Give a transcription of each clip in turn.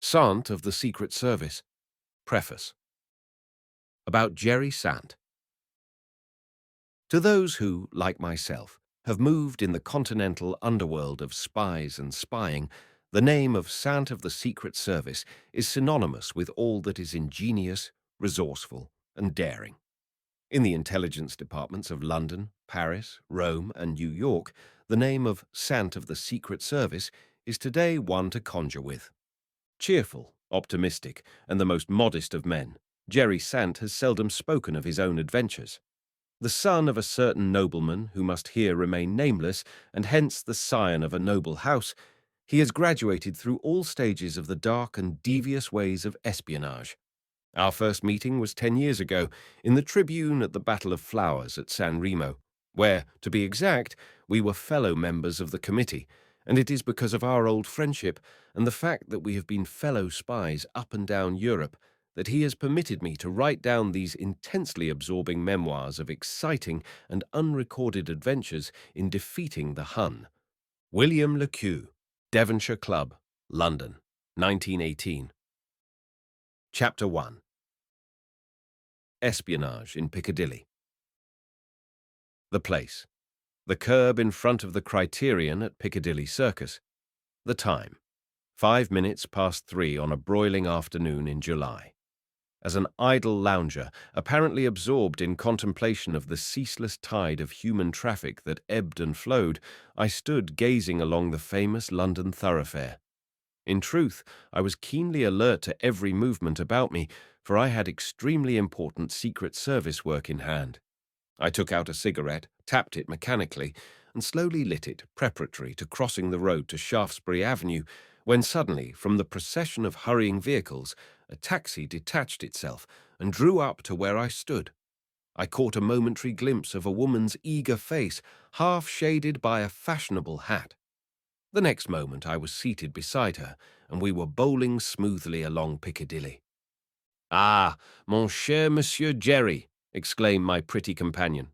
Sant of the Secret Service. Preface. About Jerry Sant. To those who, like myself, have moved in the continental underworld of spies and spying, the name of Sant of the Secret Service is synonymous with all that is ingenious, resourceful, and daring. In the intelligence departments of London, Paris, Rome, and New York, the name of Sant of the Secret Service is today one to conjure with. Cheerful, optimistic, and the most modest of men, Jerry Sant has seldom spoken of his own adventures. The son of a certain nobleman who must here remain nameless, and hence the scion of a noble house, he has graduated through all stages of the dark and devious ways of espionage. Our first meeting was 10 years ago, in the Tribune at the Battle of Flowers at San Remo, where, to be exact, we were fellow members of the committee, and it is because of our old friendship and the fact that we have been fellow spies up and down Europe that he has permitted me to write down these intensely absorbing memoirs of exciting and unrecorded adventures in defeating the Hun. William le Queux, Devonshire Club, London, 1918. Chapter 1. Espionage in Piccadilly. The place. The curb in front of the Criterion at Piccadilly Circus. The time. 5 minutes past 3 on a broiling afternoon in July. As an idle lounger, apparently absorbed in contemplation of the ceaseless tide of human traffic that ebbed and flowed, I stood gazing along the famous London thoroughfare. In truth, I was keenly alert to every movement about me, for I had extremely important Secret Service work in hand. I took out a cigarette, tapped it mechanically, and slowly lit it, preparatory to crossing the road to Shaftesbury Avenue, when suddenly, from the procession of hurrying vehicles, a taxi detached itself and drew up to where I stood. I caught a momentary glimpse of a woman's eager face, half shaded by a fashionable hat. The next moment I was seated beside her, and we were bowling smoothly along Piccadilly. "Ah, mon cher Monsieur Jerry," exclaimed my pretty companion.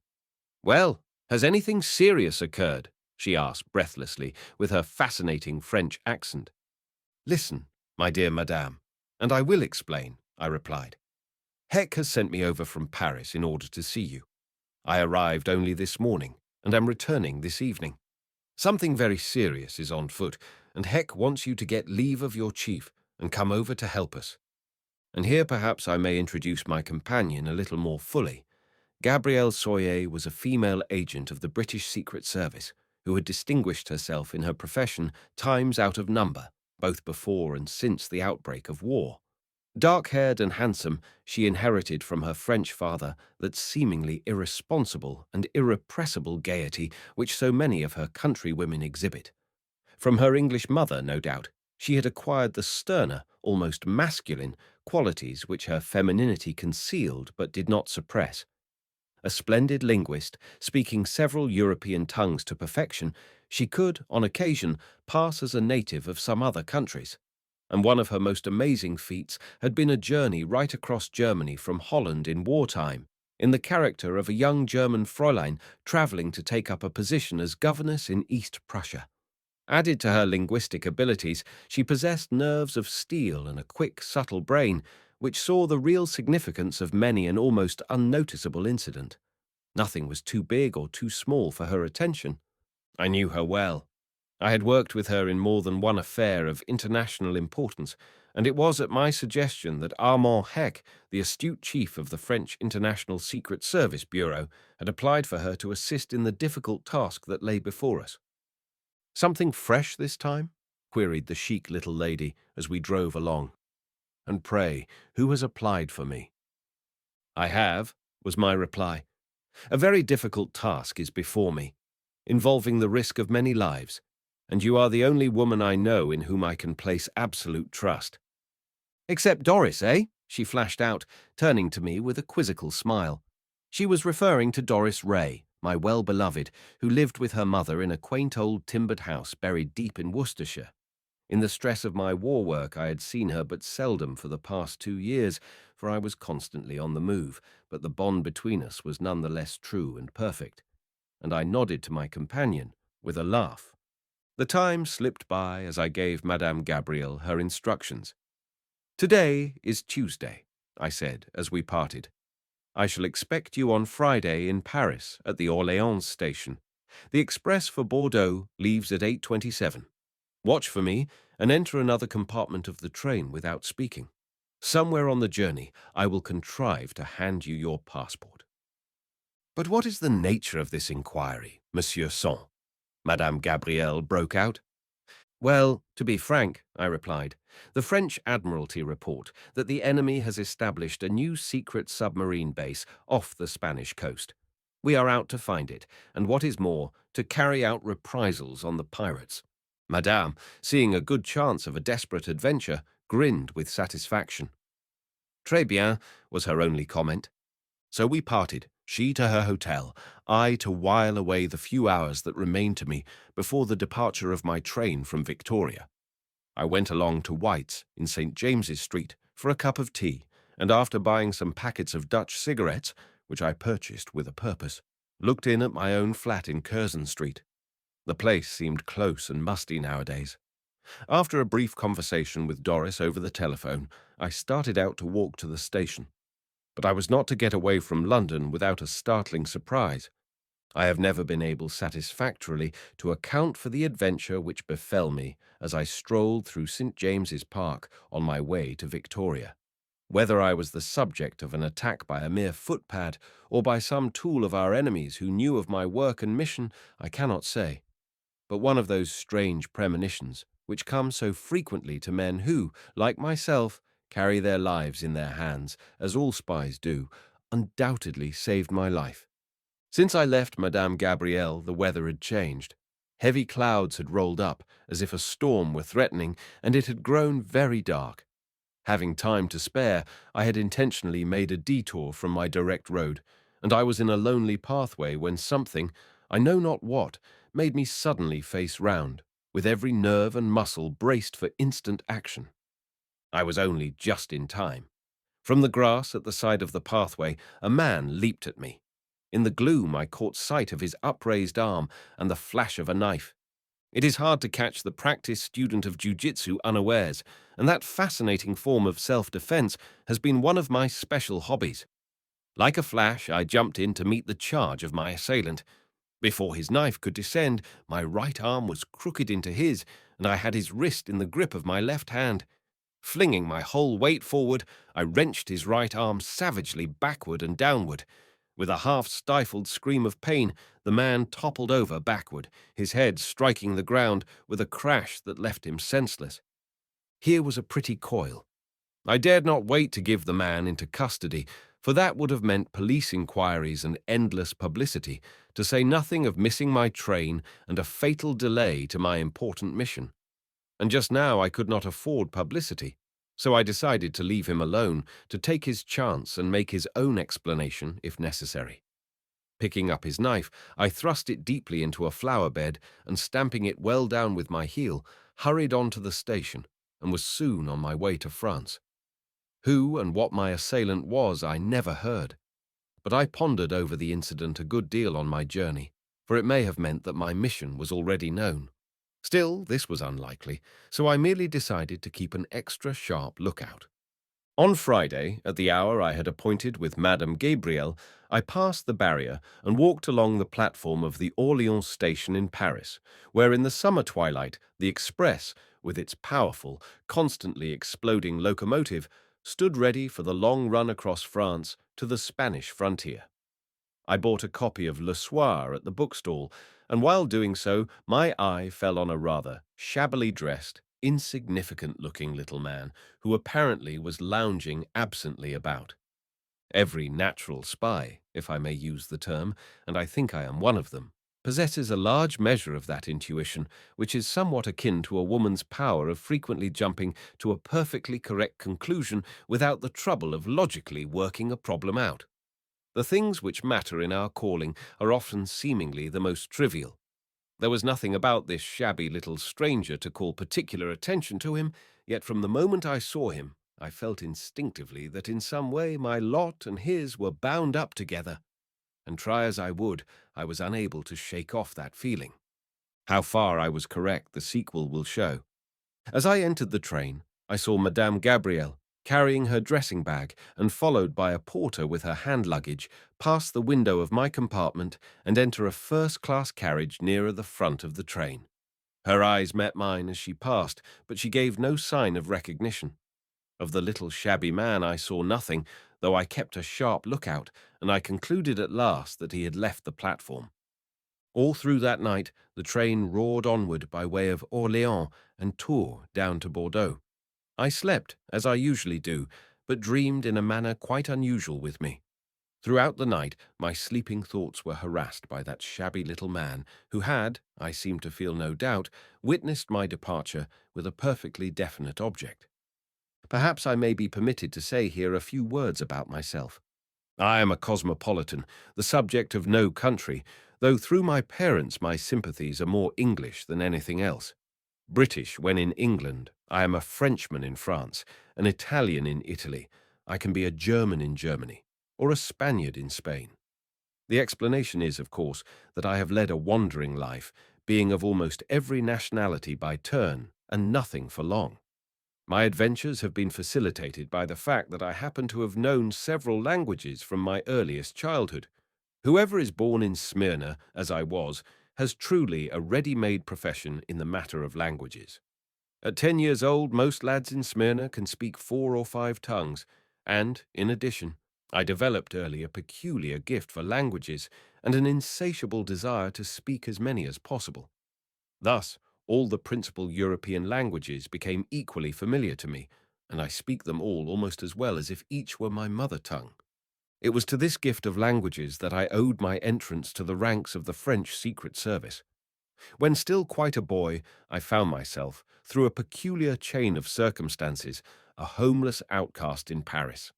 "Well, has anything serious occurred?" she asked breathlessly, with her fascinating French accent. "Listen, my dear madame, and I will explain," I replied. "Heck has sent me over from Paris in order to see you. I arrived only this morning, and am returning this evening. Something very serious is on foot, and Heck wants you to get leave of your chief and come over to help us. And here perhaps I may introduce my companion a little more fully. Gabrielle Soyer was a female agent of the British Secret Service, who had distinguished herself in her profession times out of number, both before and since the outbreak of war. Dark-haired and handsome, she inherited from her French father that seemingly irresponsible and irrepressible gaiety which so many of her countrywomen exhibit. From her English mother, no doubt, she had acquired the sterner, almost masculine, qualities which her femininity concealed but did not suppress. A splendid linguist, speaking several European tongues to perfection, she could, on occasion, pass as a native of some other countries. And one of her most amazing feats had been a journey right across Germany from Holland in wartime, in the character of a young German Fräulein travelling to take up a position as governess in East Prussia. Added to her linguistic abilities, she possessed nerves of steel and a quick, subtle brain, which saw the real significance of many an almost unnoticeable incident. Nothing was too big or too small for her attention. I knew her well. I had worked with her in more than one affair of international importance, and it was at my suggestion that Armand Heck, the astute chief of the French International Secret Service Bureau, had applied for her to assist in the difficult task that lay before us. "Something fresh this time?" queried the chic little lady as we drove along. "And pray, who has applied for me?" "I have," was my reply. "A very difficult task is before me, involving the risk of many lives, and you are the only woman I know in whom I can place absolute trust." "Except Doris, eh?" she flashed out, turning to me with a quizzical smile. She was referring to Doris Ray, my well-beloved, who lived with her mother in a quaint old timbered house buried deep in Worcestershire. In the stress of my war work, I had seen her but seldom for the past 2 years, for I was constantly on the move, but the bond between us was none the less true and perfect, and I nodded to my companion with a laugh. The time slipped by as I gave Madame Gabrielle her instructions. "Today is Tuesday," I said as we parted. "I shall expect you on Friday in Paris at the Orléans station. The express for Bordeaux leaves at 8:27. Watch for me and enter another compartment of the train without speaking. Somewhere on the journey, I will contrive to hand you your passport." "But what is the nature of this inquiry, Monsieur Sant?" Madame Gabrielle broke out. "Well, to be frank," I replied, "the French Admiralty report that the enemy has established a new secret submarine base off the Spanish coast. We are out to find it, and what is more, to carry out reprisals on the pirates." Madame, seeing a good chance of a desperate adventure, grinned with satisfaction. "Très bien," was her only comment. So we parted, she to her hotel, I to while away the few hours that remained to me before the departure of my train from Victoria. I went along to White's in St. James's Street for a cup of tea, and after buying some packets of Dutch cigarettes, which I purchased with a purpose, looked in at my own flat in Curzon Street. The place seemed close and musty nowadays. After a brief conversation with Doris over the telephone, I started out to walk to the station. But I was not to get away from London without a startling surprise. I have never been able satisfactorily to account for the adventure which befell me as I strolled through St. James's Park on my way to Victoria. Whether I was the subject of an attack by a mere footpad or by some tool of our enemies who knew of my work and mission, I cannot say. But one of those strange premonitions which come so frequently to men who, like myself, carry their lives in their hands, as all spies do, undoubtedly saved my life. Since I left Madame Gabrielle, the weather had changed. Heavy clouds had rolled up, as if a storm were threatening, and it had grown very dark. Having time to spare, I had intentionally made a detour from my direct road, and I was in a lonely pathway when something, I know not what, made me suddenly face round, with every nerve and muscle braced for instant action. I was only just in time. From the grass at the side of the pathway, a man leaped at me. In the gloom, I caught sight of his upraised arm and the flash of a knife. It is hard to catch the practiced student of jiu-jitsu unawares, and that fascinating form of self-defense has been one of my special hobbies. Like a flash, I jumped in to meet the charge of my assailant. Before his knife could descend, my right arm was crooked into his, and I had his wrist in the grip of my left hand. Flinging my whole weight forward, I wrenched his right arm savagely backward and downward. With a half-stifled scream of pain, the man toppled over backward, his head striking the ground with a crash that left him senseless. Here was a pretty coil. I dared not wait to give the man into custody, for that would have meant police inquiries and endless publicity, to say nothing of missing my train and a fatal delay to my important mission. And just now I could not afford publicity, so I decided to leave him alone, to take his chance and make his own explanation if necessary. Picking up his knife, I thrust it deeply into a flower bed and, stamping it well down with my heel, hurried on to the station and was soon on my way to France. Who and what my assailant was I never heard, but I pondered over the incident a good deal on my journey, for it may have meant that my mission was already known. Still, this was unlikely, so I merely decided to keep an extra sharp lookout. On Friday, at the hour I had appointed with Madame Gabrielle, I passed the barrier and walked along the platform of the Orléans station in Paris, where in the summer twilight the express, with its powerful, constantly exploding locomotive, stood ready for the long run across France to the Spanish frontier. I bought a copy of Le Soir at the bookstall, and while doing so, my eye fell on a rather shabbily dressed, insignificant-looking little man who apparently was lounging absently about. Every natural spy, if I may use the term, and I think I am one of them, possesses a large measure of that intuition, which is somewhat akin to a woman's power of frequently jumping to a perfectly correct conclusion without the trouble of logically working a problem out. The things which matter in our calling are often seemingly the most trivial. There was nothing about this shabby little stranger to call particular attention to him, yet from the moment I saw him, I felt instinctively that in some way my lot and his were bound up together, and try as I would, I was unable to shake off that feeling. How far I was correct, the sequel will show. As I entered the train, I saw Madame Gabrielle, carrying her dressing bag and followed by a porter with her hand luggage, pass the window of my compartment and enter a first-class carriage nearer the front of the train. Her eyes met mine as she passed, but she gave no sign of recognition. Of the little shabby man I saw nothing, though I kept a sharp lookout, and I concluded at last that he had left the platform. All through that night the train roared onward by way of Orléans and Tours down to Bordeaux. I slept, as I usually do, but dreamed in a manner quite unusual with me. Throughout the night my sleeping thoughts were harassed by that shabby little man who had, I seem to feel no doubt, witnessed my departure with a perfectly definite object. Perhaps I may be permitted to say here a few words about myself. I am a cosmopolitan, the subject of no country, though through my parents my sympathies are more English than anything else. British when in England, I am a Frenchman in France, an Italian in Italy, I can be a German in Germany, or a Spaniard in Spain. The explanation is, of course, that I have led a wandering life, being of almost every nationality by turn, and nothing for long. My adventures have been facilitated by the fact that I happen to have known several languages from my earliest childhood. Whoever is born in Smyrna, as I was, has truly a ready-made profession in the matter of languages. At 10 years old, most lads in Smyrna can speak 4 or 5 tongues, and, in addition, I developed early a peculiar gift for languages and an insatiable desire to speak as many as possible. Thus, all the principal European languages became equally familiar to me, and I speak them all almost as well as if each were my mother tongue. It was to this gift of languages that I owed my entrance to the ranks of the French Secret Service. When still quite a boy, I found myself, through a peculiar chain of circumstances, a homeless outcast in Paris.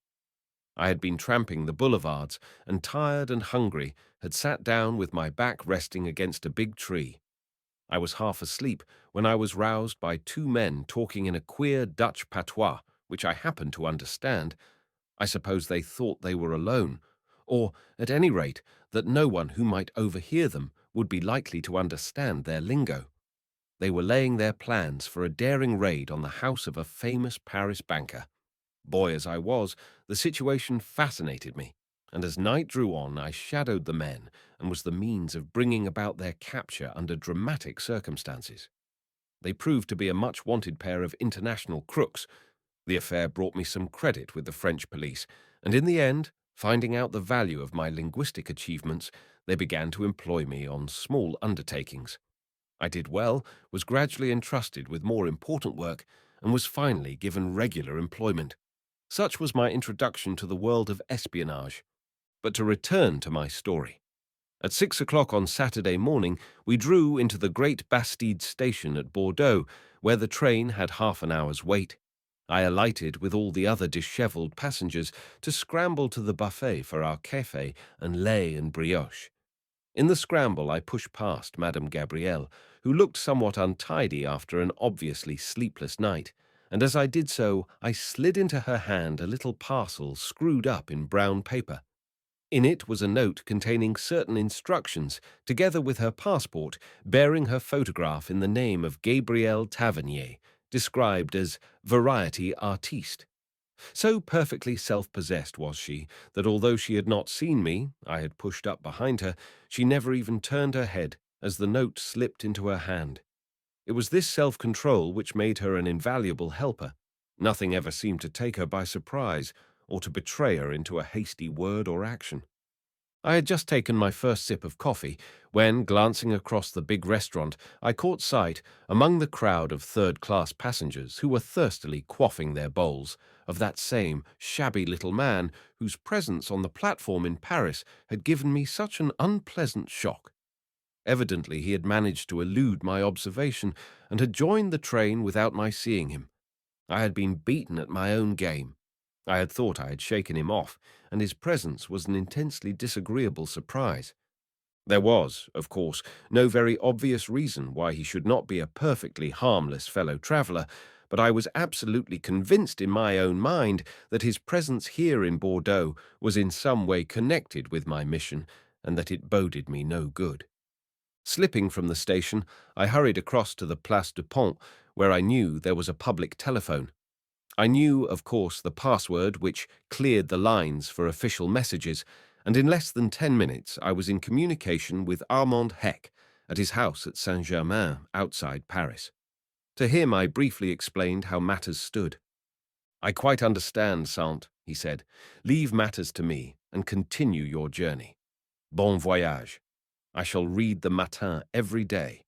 I had been tramping the boulevards, and tired and hungry, had sat down with my back resting against a big tree. I was half asleep when I was roused by 2 men talking in a queer Dutch patois, which I happened to understand. I suppose they thought they were alone, or, at any rate, that no one who might overhear them would be likely to understand their lingo. They were laying their plans for a daring raid on the house of a famous Paris banker. Boy as I was, the situation fascinated me, and as night drew on I shadowed the men and was the means of bringing about their capture under dramatic circumstances. They proved to be a much-wanted pair of international crooks. The affair brought me some credit with the French police, and in the end, finding out the value of my linguistic achievements, they began to employ me on small undertakings. I did well, was gradually entrusted with more important work, and was finally given regular employment. Such was my introduction to the world of espionage. But to return to my story. At 6 o'clock on Saturday morning, we drew into the great Bastide station at Bordeaux, where the train had half an hour's wait. I alighted with all the other dishevelled passengers to scramble to the buffet for our café and lait and brioche. In the scramble I pushed past Madame Gabrielle, who looked somewhat untidy after an obviously sleepless night, and as I did so I slid into her hand a little parcel screwed up in brown paper. In it was a note containing certain instructions, together with her passport, bearing her photograph in the name of Gabrielle Tavernier, described as variety artiste. So perfectly self-possessed was she that although she had not seen me, I had pushed up behind her, she never even turned her head as the note slipped into her hand. It was this self-control which made her an invaluable helper. Nothing ever seemed to take her by surprise or to betray her into a hasty word or action. I had just taken my first sip of coffee when, glancing across the big restaurant, I caught sight, among the crowd of third-class passengers who were thirstily quaffing their bowls, of that same shabby little man whose presence on the platform in Paris had given me such an unpleasant shock. Evidently he had managed to elude my observation and had joined the train without my seeing him. I had been beaten at my own game. I had thought I had shaken him off, and his presence was an intensely disagreeable surprise. There was, of course, no very obvious reason why he should not be a perfectly harmless fellow traveller, but I was absolutely convinced in my own mind that his presence here in Bordeaux was in some way connected with my mission, and that it boded me no good. Slipping from the station, I hurried across to the Place du Pont, where I knew there was a public telephone. I knew, of course, the password which cleared the lines for official messages, and in less than 10 minutes I was in communication with Armand Heck at his house at Saint-Germain outside Paris. To him I briefly explained how matters stood. "I quite understand, Sant," he said. "Leave matters to me and continue your journey. Bon voyage. I shall read the Matin every day."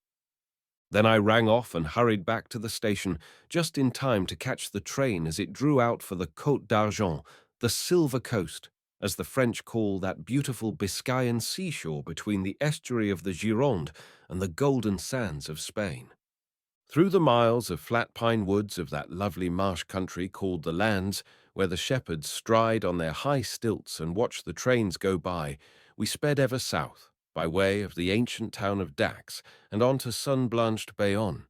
Then I rang off and hurried back to the station just in time to catch the train as it drew out for the Côte d'Argent, the Silver Coast, as the French call that beautiful Biscayan seashore between the estuary of the Gironde and the golden sands of Spain. Through the miles of flat pine woods of that lovely marsh country called the Landes, where the shepherds stride on their high stilts and watch the trains go by, we sped ever south, by way of the ancient town of Dax and on to sun-blanched Bayonne.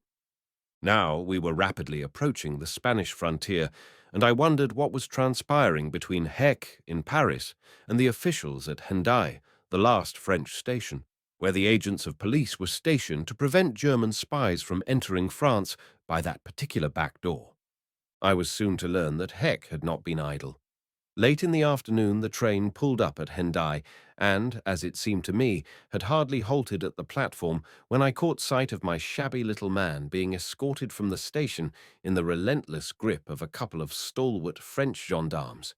Now we were rapidly approaching the Spanish frontier, and I wondered what was transpiring between Heck in Paris and the officials at Hendaye, the last French station, where the agents of police were stationed to prevent German spies from entering France by that particular back door. I was soon to learn that Heck had not been idle. Late in the afternoon the train pulled up at Hendaye and, as it seemed to me, had hardly halted at the platform when I caught sight of my shabby little man being escorted from the station in the relentless grip of a couple of stalwart French gendarmes.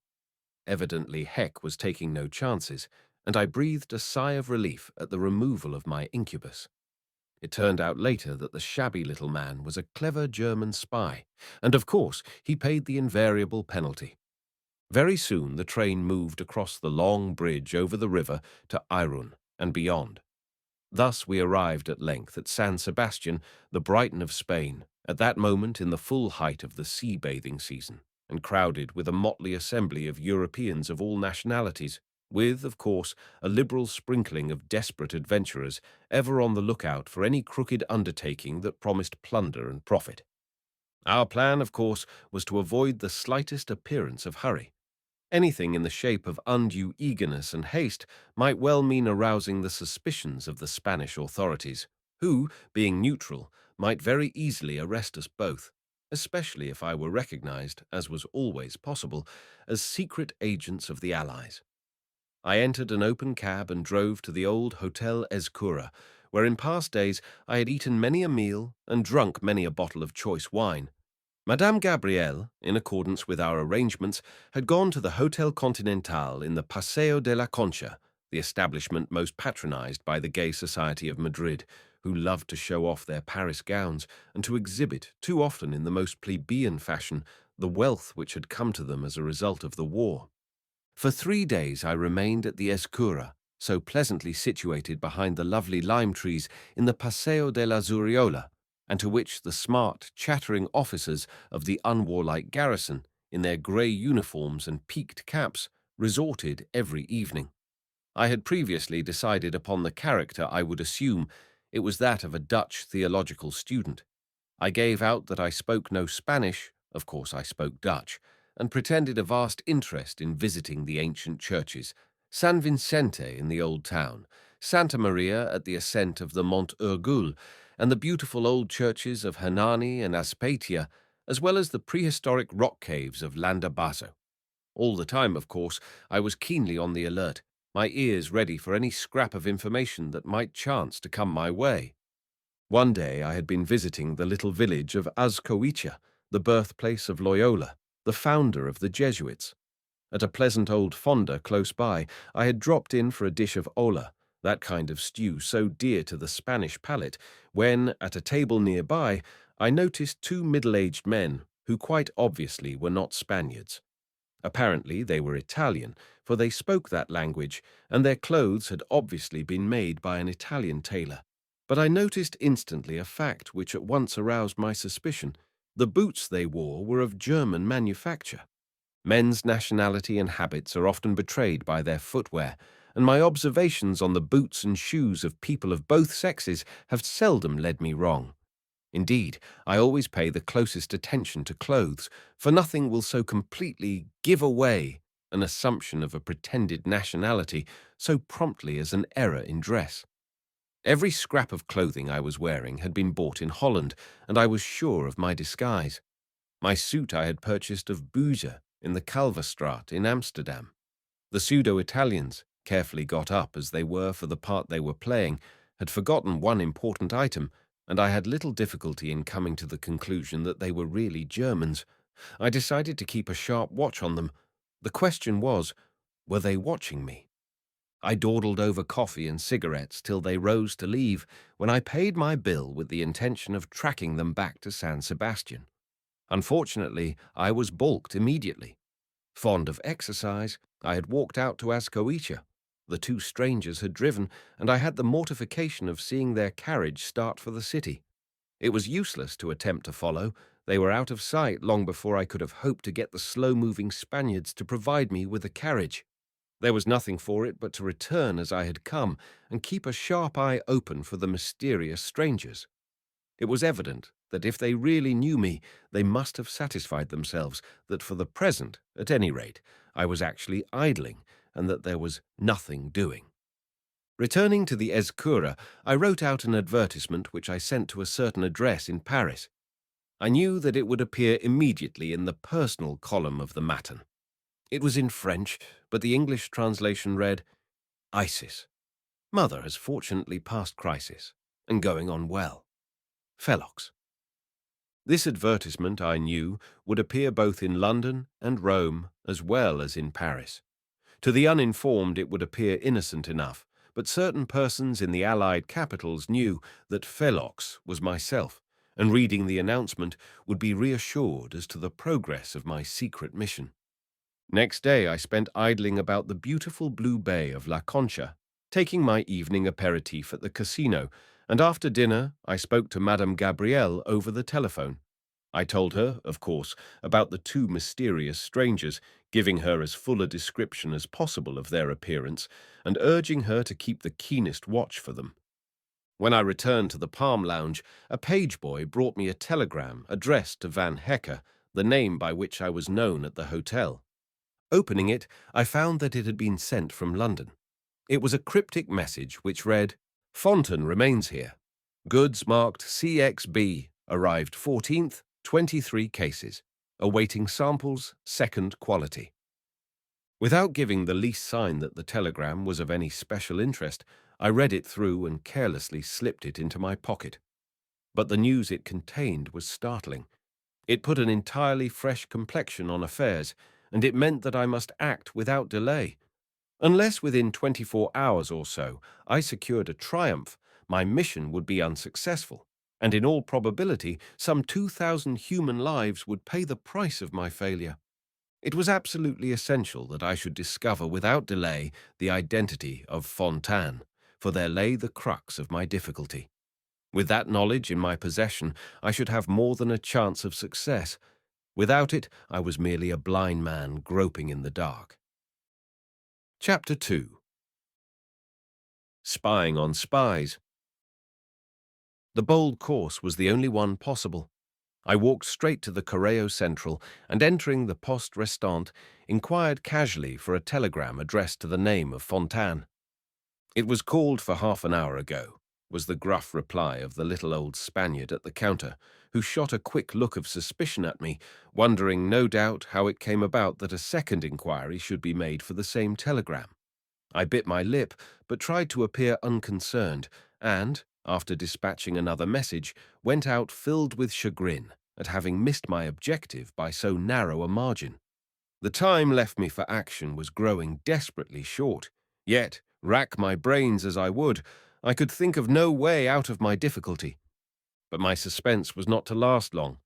Evidently Heck was taking no chances, and I breathed a sigh of relief at the removal of my incubus. It turned out later that the shabby little man was a clever German spy, and of course he paid the invariable penalty. Very soon the train moved across the long bridge over the river to Irun and beyond. Thus we arrived at length at San Sebastian, the Brighton of Spain, at that moment in the full height of the sea-bathing season, and crowded with a motley assembly of Europeans of all nationalities, with, of course, a liberal sprinkling of desperate adventurers ever on the lookout for any crooked undertaking that promised plunder and profit. Our plan, of course, was to avoid the slightest appearance of hurry. Anything in the shape of undue eagerness and haste might well mean arousing the suspicions of the Spanish authorities, who, being neutral, might very easily arrest us both, especially if I were recognized, as was always possible, as secret agents of the Allies. I entered an open cab and drove to the old Hotel Escura, where in past days I had eaten many a meal and drunk many a bottle of choice wine. Madame Gabrielle, in accordance with our arrangements, had gone to the Hotel Continental in the Paseo de la Concha, the establishment most patronized by the gay society of Madrid, who loved to show off their Paris gowns and to exhibit, too often in the most plebeian fashion, the wealth which had come to them as a result of the war. For 3 days I remained at the Escura, so pleasantly situated behind the lovely lime trees in the Paseo de la Zuriola, and to which the smart, chattering officers of the unwarlike garrison, in their grey uniforms and peaked caps, resorted every evening. I had previously decided upon the character I would assume. It was that of a Dutch theological student. I gave out that I spoke no Spanish, of course I spoke Dutch, and pretended a vast interest in visiting the ancient churches, San Vicente in the old town, Santa Maria at the ascent of the Mont Urgul, and the beautiful old churches of Hernani and Aspatia, as well as the prehistoric rock caves of Landabasso. All the time, of course, I was keenly on the alert, my ears ready for any scrap of information that might chance to come my way. One day I had been visiting the little village of Azcoitia, the birthplace of Loyola, the founder of the Jesuits. At a pleasant old fonda close by, I had dropped in for a dish of olla, that kind of stew so dear to the Spanish palate, when, at a table nearby, I noticed 2 middle-aged men who quite obviously were not Spaniards. Apparently they were Italian, for they spoke that language, and their clothes had obviously been made by an Italian tailor. But I noticed instantly a fact which at once aroused my suspicion. The boots they wore were of German manufacture. Men's nationality and habits are often betrayed by their footwear, and my observations on the boots and shoes of people of both sexes have seldom led me wrong. Indeed, I always pay the closest attention to clothes, for nothing will so completely give away an assumption of a pretended nationality so promptly as an error in dress. Every scrap of clothing I was wearing had been bought in Holland, and I was sure of my disguise. My suit I had purchased of Boozer in the Kalverstraat in Amsterdam. The pseudo-Italians, carefully got up as they were for the part they were playing, had forgotten one important item, and I had little difficulty in coming to the conclusion that they were really Germans. I decided to keep a sharp watch on them. The question was, were they watching me? I dawdled over coffee and cigarettes till they rose to leave, when I paid my bill with the intention of tracking them back to San Sebastian. Unfortunately, I was balked immediately. Fond of exercise, I had walked out to Azcoitia. The two strangers had driven, and I had the mortification of seeing their carriage start for the city. It was useless to attempt to follow. They were out of sight long before I could have hoped to get the slow-moving Spaniards to provide me with a carriage. There was nothing for it but to return as I had come and keep a sharp eye open for the mysterious strangers. It was evident that if they really knew me, they must have satisfied themselves that for the present, at any rate, I was actually idling and that there was nothing doing. Returning to the Escura, I wrote out an advertisement which I sent to a certain address in Paris. I knew that it would appear immediately in the personal column of the Matin. It was in French, but the English translation read, Isis. Mother has fortunately passed crisis, and going on well. Felox. This advertisement, I knew, would appear both in London and Rome as well as in Paris. To the uninformed it would appear innocent enough, but certain persons in the Allied capitals knew that Felox was myself, and reading the announcement would be reassured as to the progress of my secret mission. Next day I spent idling about the beautiful blue bay of La Concha, taking my evening aperitif at the casino, and after dinner I spoke to Madame Gabrielle over the telephone. I told her, of course, about the two mysterious strangers, giving her as full a description as possible of their appearance, and urging her to keep the keenest watch for them. When I returned to the Palm Lounge, a page boy brought me a telegram addressed to Van Hecker, the name by which I was known at the hotel. Opening it, I found that it had been sent from London. It was a cryptic message which read, Fontaine remains here. Goods marked CXB, arrived 14th, 23 cases. Awaiting samples, second quality. Without giving the least sign that the telegram was of any special interest, I read it through and carelessly slipped it into my pocket. But the news it contained was startling. It put an entirely fresh complexion on affairs, and it meant that I must act without delay. Unless within 24 hours or so I secured a triumph, my mission would be unsuccessful, and in all probability some 2,000 human lives would pay the price of my failure. It was absolutely essential that I should discover without delay the identity of Fontaine, for there lay the crux of my difficulty. With that knowledge in my possession, I should have more than a chance of success. Without it, I was merely a blind man groping in the dark. Chapter 2. Spying on Spies. The bold course was the only one possible. I walked straight to the Correo Central and, entering the Poste Restante, inquired casually for a telegram addressed to the name of Fontaine. It was called for half an hour ago, was the gruff reply of the little old Spaniard at the counter, who shot a quick look of suspicion at me, wondering, no doubt, how it came about that a second inquiry should be made for the same telegram. I bit my lip, but tried to appear unconcerned, and, after dispatching another message, went out filled with chagrin at having missed my objective by so narrow a margin. The time left me for action was growing desperately short, yet, rack my brains as I would, I could think of no way out of my difficulty. But my suspense was not to last long.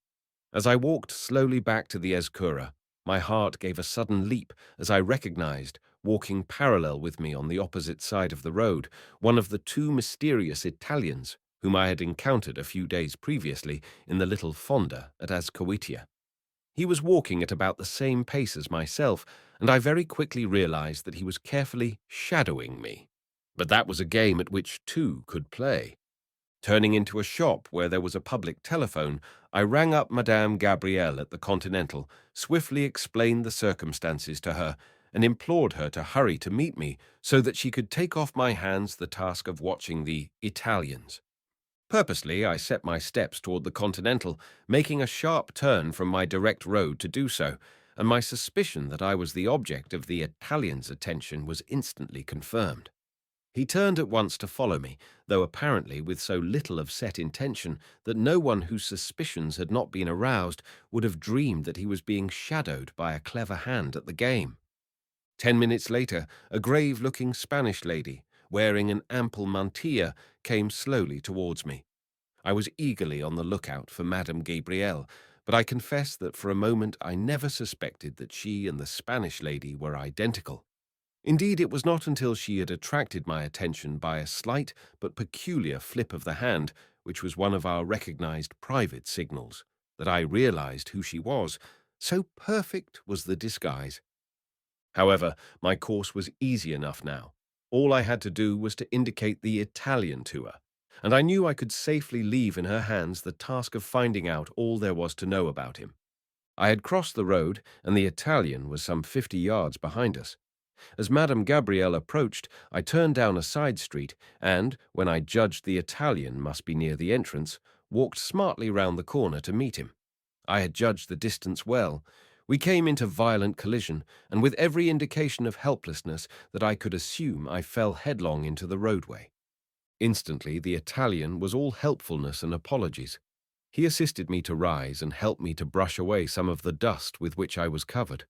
As I walked slowly back to the Escura, my heart gave a sudden leap as I recognized, walking parallel with me on the opposite side of the road, one of the two mysterious Italians whom I had encountered a few days previously in the little fonda at Azcoitia. He was walking at about the same pace as myself, and I very quickly realized that he was carefully shadowing me. But that was a game at which two could play. Turning into a shop where there was a public telephone, I rang up Madame Gabrielle at the Continental, swiftly explained the circumstances to her, and implored her to hurry to meet me so that she could take off my hands the task of watching the Italians. Purposely, I set my steps toward the Continental, making a sharp turn from my direct road to do so, and my suspicion that I was the object of the Italian's attention was instantly confirmed. He turned at once to follow me, though apparently with so little of set intention that no one whose suspicions had not been aroused would have dreamed that he was being shadowed by a clever hand at the game. 10 minutes later, a grave-looking Spanish lady, wearing an ample mantilla, came slowly towards me. I was eagerly on the lookout for Madame Gabrielle, but I confess that for a moment I never suspected that she and the Spanish lady were identical. Indeed, it was not until she had attracted my attention by a slight but peculiar flip of the hand, which was one of our recognized private signals, that I realized who she was. So perfect was the disguise. However, my course was easy enough now. All I had to do was to indicate the Italian to her, and I knew I could safely leave in her hands the task of finding out all there was to know about him. I had crossed the road, and the Italian was some 50 yards behind us. As Madame Gabrielle approached, I turned down a side street and, when I judged the Italian must be near the entrance, walked smartly round the corner to meet him. I had judged the distance well. We came into violent collision, and with every indication of helplessness that I could assume, I fell headlong into the roadway. Instantly, the Italian was all helpfulness and apologies. He assisted me to rise and helped me to brush away some of the dust with which I was covered.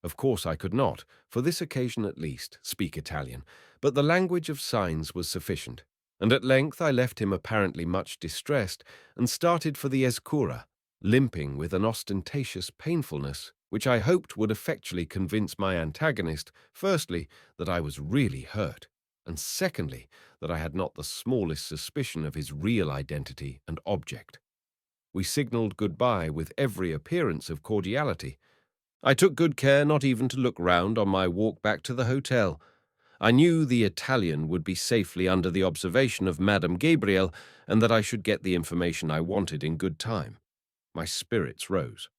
Of course I could not, for this occasion at least, speak Italian, but the language of signs was sufficient, and at length I left him apparently much distressed and started for the Escura, limping with an ostentatious painfulness which I hoped would effectually convince my antagonist, firstly, that I was really hurt, and secondly, that I had not the smallest suspicion of his real identity and object. We signalled goodbye with every appearance of cordiality. I took good care not even to look round on my walk back to the hotel. I knew the Italian would be safely under the observation of Madame Gabrielle, and that I should get the information I wanted in good time. My spirits rose.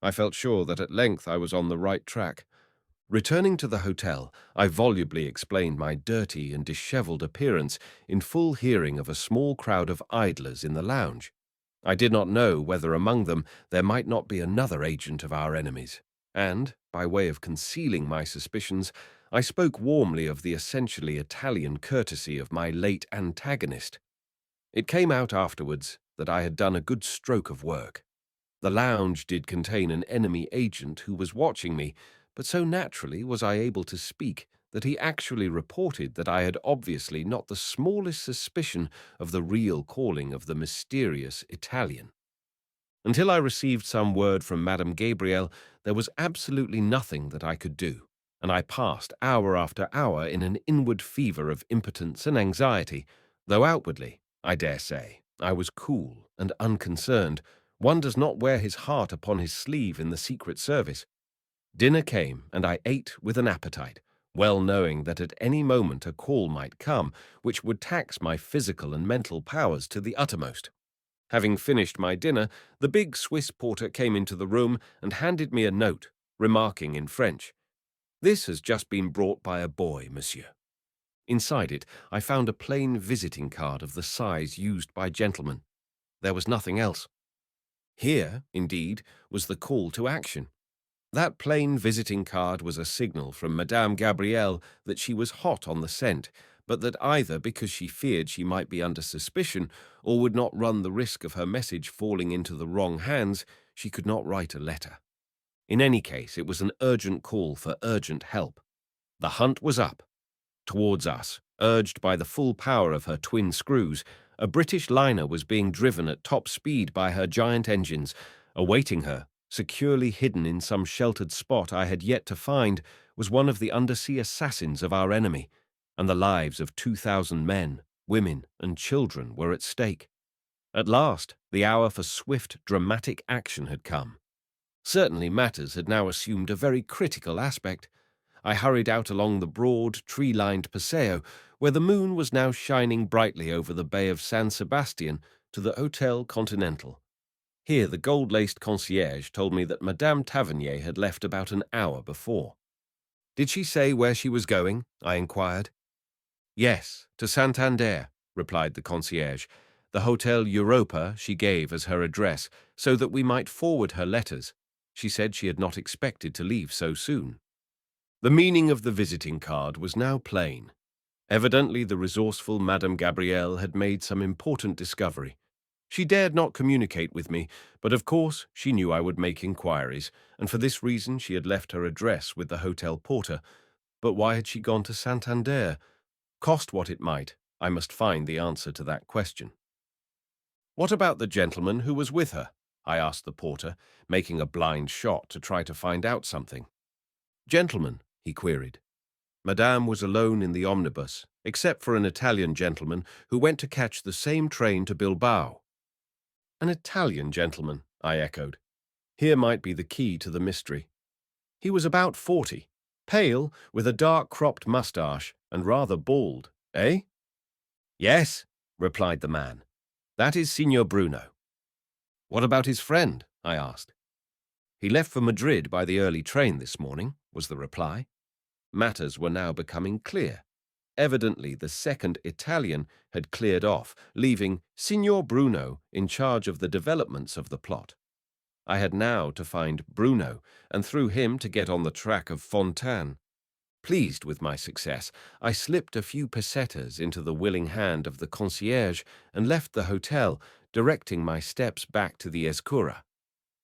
I felt sure that at length I was on the right track. Returning to the hotel, I volubly explained my dirty and dishevelled appearance in full hearing of a small crowd of idlers in the lounge. I did not know whether among them there might not be another agent of our enemies, and, by way of concealing my suspicions, I spoke warmly of the essentially Italian courtesy of my late antagonist. It came out afterwards that I had done a good stroke of work. The lounge did contain an enemy agent who was watching me, but so naturally was I able to speak that he actually reported that I had obviously not the smallest suspicion of the real calling of the mysterious Italian. Until I received some word from Madame Gabrielle, there was absolutely nothing that I could do, and I passed hour after hour in an inward fever of impotence and anxiety, though outwardly, I dare say, I was cool and unconcerned. One does not wear his heart upon his sleeve in the Secret Service. Dinner came, and I ate with an appetite, well knowing that at any moment a call might come which would tax my physical and mental powers to the uttermost. Having finished my dinner, the big Swiss porter came into the room and handed me a note, remarking in French, "This has just been brought by a boy, monsieur." Inside it, I found a plain visiting card of the size used by gentlemen. There was nothing else. Here, indeed, was the call to action. That plain visiting card was a signal from Madame Gabrielle that she was hot on the scent, but that either because she feared she might be under suspicion or would not run the risk of her message falling into the wrong hands, she could not write a letter. In any case, it was an urgent call for urgent help. The hunt was up. Towards us, urged by the full power of her twin screws, a British liner was being driven at top speed by her giant engines. Awaiting her, securely hidden in some sheltered spot I had yet to find, was one of the undersea assassins of our enemy, and the lives of 2,000 men, women, and children were at stake. At last, the hour for swift, dramatic action had come. Certainly matters had now assumed a very critical aspect. I hurried out along the broad, tree-lined Paseo, where the moon was now shining brightly over the bay of San Sebastian, to the Hotel Continental. Here the gold-laced concierge told me that Madame Tavernier had left about an hour before. "Did she say where she was going?" I inquired. "Yes, to Santander," replied the concierge. The Hotel Europa she gave as her address so that we might forward her letters. She said she had not expected to leave so soon. The meaning of the visiting card was now plain. Evidently, the resourceful Madame Gabrielle had made some important discovery. She dared not communicate with me, but of course she knew I would make inquiries, and for this reason she had left her address with the hotel porter. But why had she gone to Santander? Cost what it might, I must find the answer to that question. "What about the gentleman who was with her?" I asked the porter, making a blind shot to try to find out something. "Gentleman?" he queried. Madame was alone in the omnibus, except for an Italian gentleman who went to catch the same train to Bilbao. An Italian gentleman, I echoed. Here might be the key to the mystery. He was about 40, pale, with a dark cropped moustache, and rather bald, eh? Yes, replied the man. That is Signor Bruno. What about his friend? I asked. He left for Madrid by the early train this morning, was the reply. Matters were now becoming clear. Evidently, the second Italian had cleared off, leaving Signor Bruno in charge of the developments of the plot. I had now to find Bruno, and through him to get on the track of Fontaine. Pleased with my success, I slipped a few pesetas into the willing hand of the concierge and left the hotel, directing my steps back to the Escura.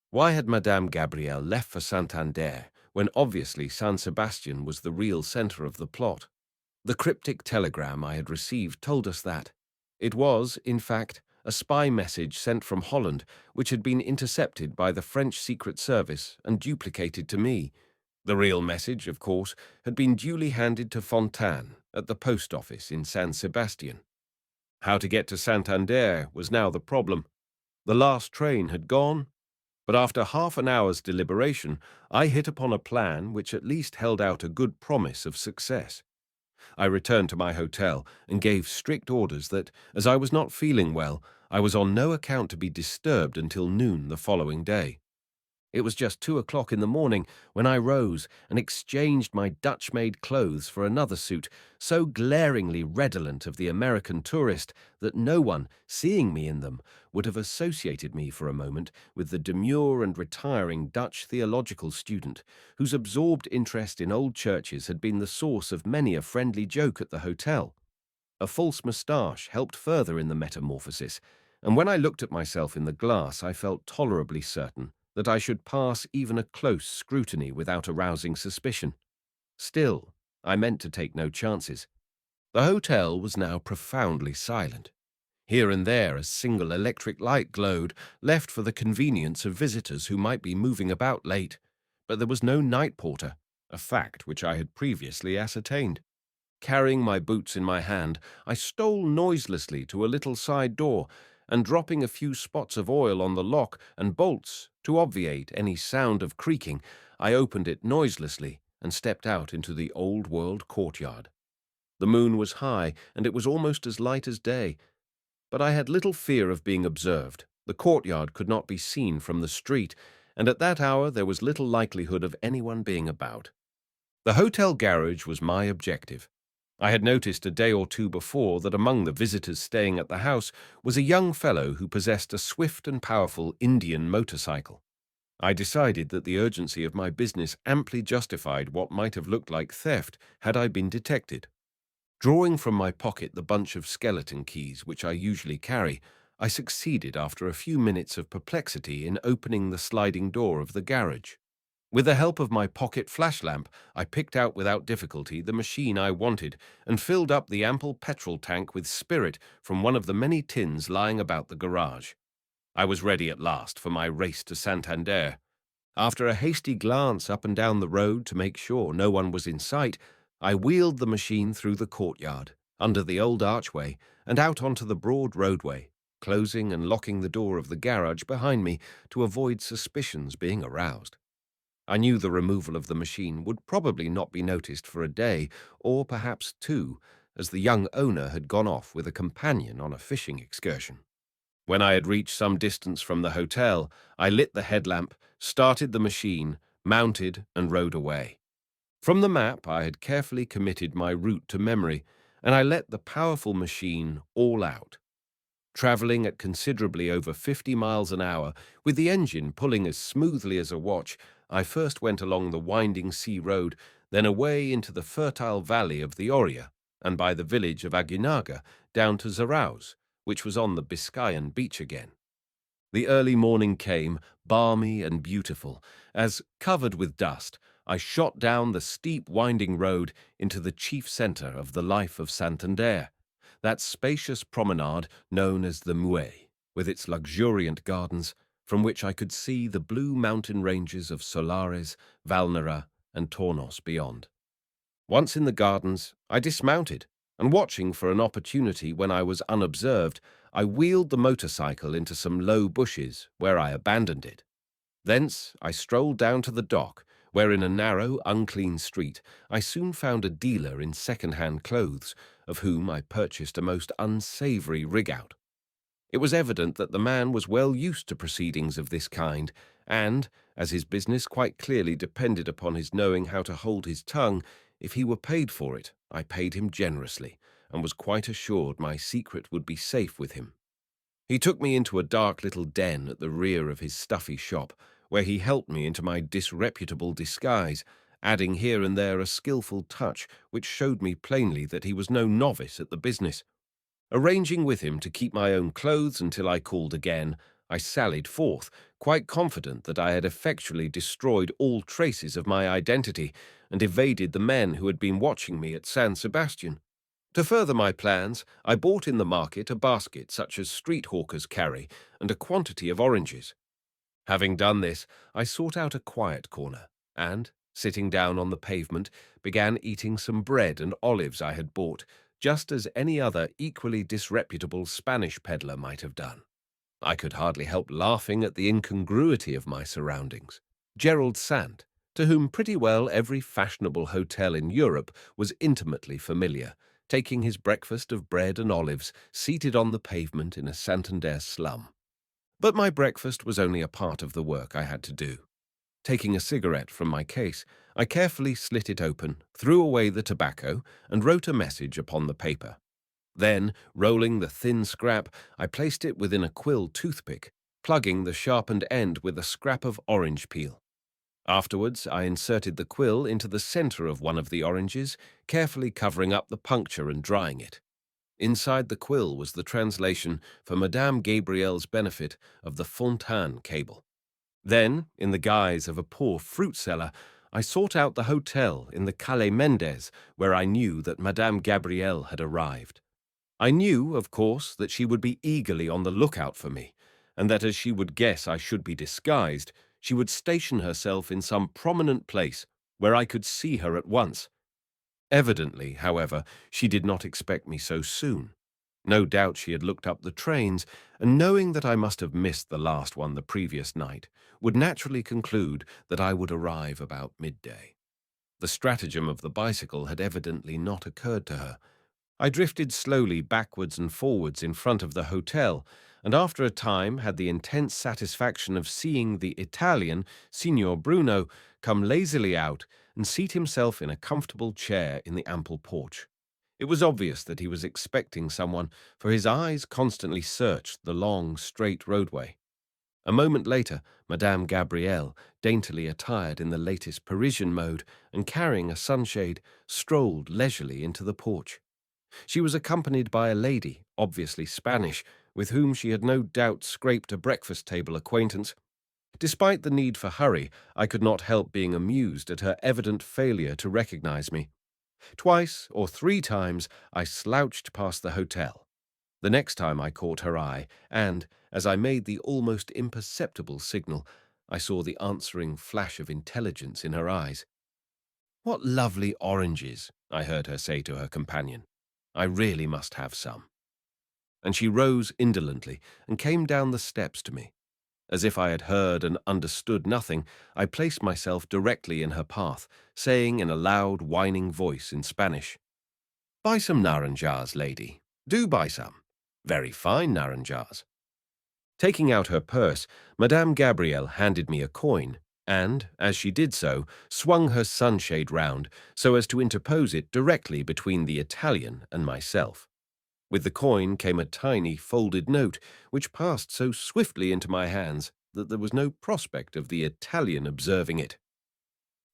Why had Madame Gabrielle left for Santander, when obviously San Sebastian was the real centre of the plot? The cryptic telegram I had received told us that. It was, in fact, a spy message sent from Holland, which had been intercepted by the French Secret Service and duplicated to me. The real message, of course, had been duly handed to Fontaine at the post office in San Sebastian. How to get to Santander was now the problem. The last train had gone, but after half an hour's deliberation, I hit upon a plan which at least held out a good promise of success. I returned to my hotel and gave strict orders that, as I was not feeling well, I was on no account to be disturbed until noon the following day. It was just 2 o'clock in the morning when I rose and exchanged my Dutch-made clothes for another suit, so glaringly redolent of the American tourist that no one, seeing me in them, would have associated me for a moment with the demure and retiring Dutch theological student, whose absorbed interest in old churches had been the source of many a friendly joke at the hotel. A false moustache helped further in the metamorphosis, and when I looked at myself in the glass I felt tolerably certain that I should pass even a close scrutiny without arousing suspicion. Still, I meant to take no chances. The hotel was now profoundly silent. Here and there a single electric light glowed, left for the convenience of visitors who might be moving about late, but there was no night porter, a fact which I had previously ascertained. Carrying my boots in my hand, I stole noiselessly to a little side door, and dropping a few spots of oil on the lock and bolts to obviate any sound of creaking, I opened it noiselessly and stepped out into the old-world courtyard. The moon was high, and it was almost as light as day, but I had little fear of being observed. The courtyard could not be seen from the street, and at that hour there was little likelihood of anyone being about. The hotel garage was my objective. I had noticed a day or two before that among the visitors staying at the house was a young fellow who possessed a swift and powerful Indian motorcycle. I decided that the urgency of my business amply justified what might have looked like theft had I been detected. Drawing from my pocket the bunch of skeleton keys which I usually carry, I succeeded after a few minutes of perplexity in opening the sliding door of the garage. With the help of my pocket flashlamp, I picked out without difficulty the machine I wanted and filled up the ample petrol tank with spirit from one of the many tins lying about the garage. I was ready at last for my race to Santander. After a hasty glance up and down the road to make sure no one was in sight, I wheeled the machine through the courtyard, under the old archway, and out onto the broad roadway, closing and locking the door of the garage behind me to avoid suspicions being aroused. I knew the removal of the machine would probably not be noticed for a day, or perhaps 2, as the young owner had gone off with a companion on a fishing excursion. When I had reached some distance from the hotel, I lit the headlamp, started the machine, mounted, and rode away. From the map, I had carefully committed my route to memory, and I let the powerful machine all out. Travelling at considerably over 50 miles an hour, with the engine pulling as smoothly as a watch, I first went along the winding sea road, then away into the fertile valley of the Oria, and by the village of Aguinaga down to Zarauz, which was on the Biscayan beach again. The early morning came, balmy and beautiful, as, covered with dust, I shot down the steep winding road into the chief centre of the life of Santander, that spacious promenade known as the Muay, with its luxuriant gardens, from which I could see the blue mountain ranges of Solares, Valnera, and Tornos beyond. Once in the gardens, I dismounted, and watching for an opportunity when I was unobserved, I wheeled the motorcycle into some low bushes, where I abandoned it. Thence I strolled down to the dock, where in a narrow, unclean street I soon found a dealer in second-hand clothes, of whom I purchased a most unsavoury rig-out. It was evident that the man was well used to proceedings of this kind, and, as his business quite clearly depended upon his knowing how to hold his tongue, if he were paid for it, I paid him generously, and was quite assured my secret would be safe with him. He took me into a dark little den at the rear of his stuffy shop, where he helped me into my disreputable disguise, adding here and there a skilful touch which showed me plainly that he was no novice at the business. Arranging with him to keep my own clothes until I called again, I sallied forth, quite confident that I had effectually destroyed all traces of my identity and evaded the men who had been watching me at San Sebastian. To further my plans, I bought in the market a basket such as street hawkers carry and a quantity of oranges. Having done this, I sought out a quiet corner and, sitting down on the pavement, began eating some bread and olives I had bought, just as any other equally disreputable Spanish peddler might have done. I could hardly help laughing at the incongruity of my surroundings. Gerald Sant, to whom pretty well every fashionable hotel in Europe was intimately familiar, taking his breakfast of bread and olives, seated on the pavement in a Santander slum. But my breakfast was only a part of the work I had to do. Taking a cigarette from my case, I carefully slit it open, threw away the tobacco, and wrote a message upon the paper. Then, rolling the thin scrap, I placed it within a quill toothpick, plugging the sharpened end with a scrap of orange peel. Afterwards, I inserted the quill into the centre of one of the oranges, carefully covering up the puncture and drying it. Inside the quill was the translation, for Madame Gabrielle's benefit, of the Fontaine cable. Then, in the guise of a poor fruit seller, I sought out the hotel in the Calle Mendez, where I knew that Madame Gabrielle had arrived. I knew, of course, that she would be eagerly on the lookout for me, and that as she would guess I should be disguised, she would station herself in some prominent place where I could see her at once. Evidently, however, she did not expect me so soon. No doubt she had looked up the trains, and knowing that I must have missed the last one the previous night, would naturally conclude that I would arrive about midday. The stratagem of the bicycle had evidently not occurred to her. I drifted slowly backwards and forwards in front of the hotel, and after a time had the intense satisfaction of seeing the Italian, Signor Bruno, come lazily out and seat himself in a comfortable chair in the ample porch. It was obvious that he was expecting someone, for his eyes constantly searched the long, straight roadway. A moment later, Madame Gabrielle, daintily attired in the latest Parisian mode and carrying a sunshade, strolled leisurely into the porch. She was accompanied by a lady, obviously Spanish, with whom she had no doubt scraped a breakfast-table acquaintance. Despite the need for hurry, I could not help being amused at her evident failure to recognize me. Twice or three times I slouched past the hotel. The next time I caught her eye, and, as I made the almost imperceptible signal, I saw the answering flash of intelligence in her eyes. "What lovely oranges," I heard her say to her companion. "I really must have some." And she rose indolently and came down the steps to me. As if I had heard and understood nothing, I placed myself directly in her path, saying in a loud, whining voice in Spanish, "Buy some naranjas, lady. Do buy some. Very fine naranjas." Taking out her purse, Madame Gabrielle handed me a coin, and, as she did so, swung her sunshade round so as to interpose it directly between the Italian and myself. With the coin came a tiny folded note, which passed so swiftly into my hands that there was no prospect of the Italian observing it.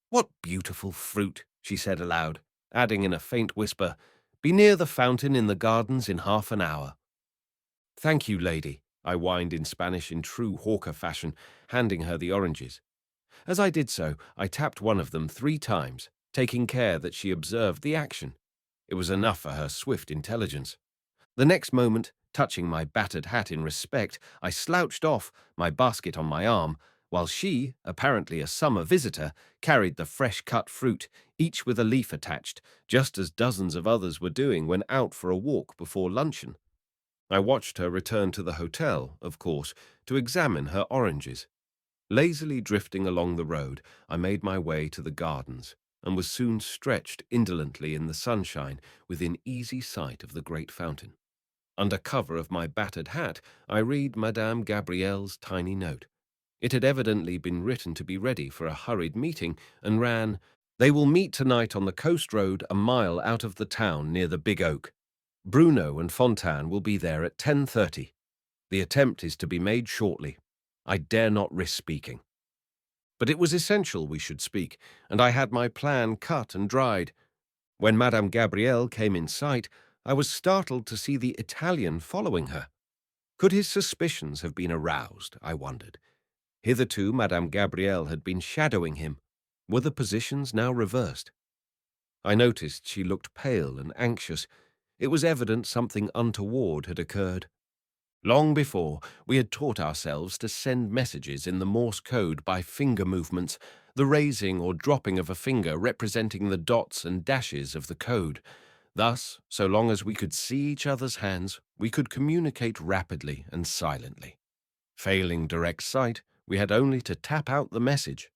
"What beautiful fruit," she said aloud, adding in a faint whisper, "Be near the fountain in the gardens in half an hour." "Thank you, lady," I whined in Spanish in true hawker fashion, handing her the oranges. As I did so, I tapped one of them 3 times, taking care that she observed the action. It was enough for her swift intelligence. The next moment, touching my battered hat in respect, I slouched off, my basket on my arm, while she, apparently a summer visitor, carried the fresh-cut fruit, each with a leaf attached, just as dozens of others were doing when out for a walk before luncheon. I watched her return to the hotel, of course, to examine her oranges. Lazily drifting along the road, I made my way to the gardens, and was soon stretched indolently in the sunshine within easy sight of the great fountain. Under cover of my battered hat, I read Madame Gabrielle's tiny note. It had evidently been written to be ready for a hurried meeting, and ran, "They will meet tonight on the coast road a mile out of the town near the Big Oak. Bruno and Fontaine will be there at 10:30. The attempt is to be made shortly. I dare not risk speaking." But it was essential we should speak, and I had my plan cut and dried. When Madame Gabrielle came in sight, I was startled to see the Italian following her. Could his suspicions have been aroused, I wondered. Hitherto Madame Gabrielle had been shadowing him. Were the positions now reversed? I noticed she looked pale and anxious. It was evident something untoward had occurred. Long before, we had taught ourselves to send messages in the Morse code by finger movements, the raising or dropping of a finger representing the dots and dashes of the code. Thus, so long as we could see each other's hands, we could communicate rapidly and silently. Failing direct sight, we had only to tap out the message.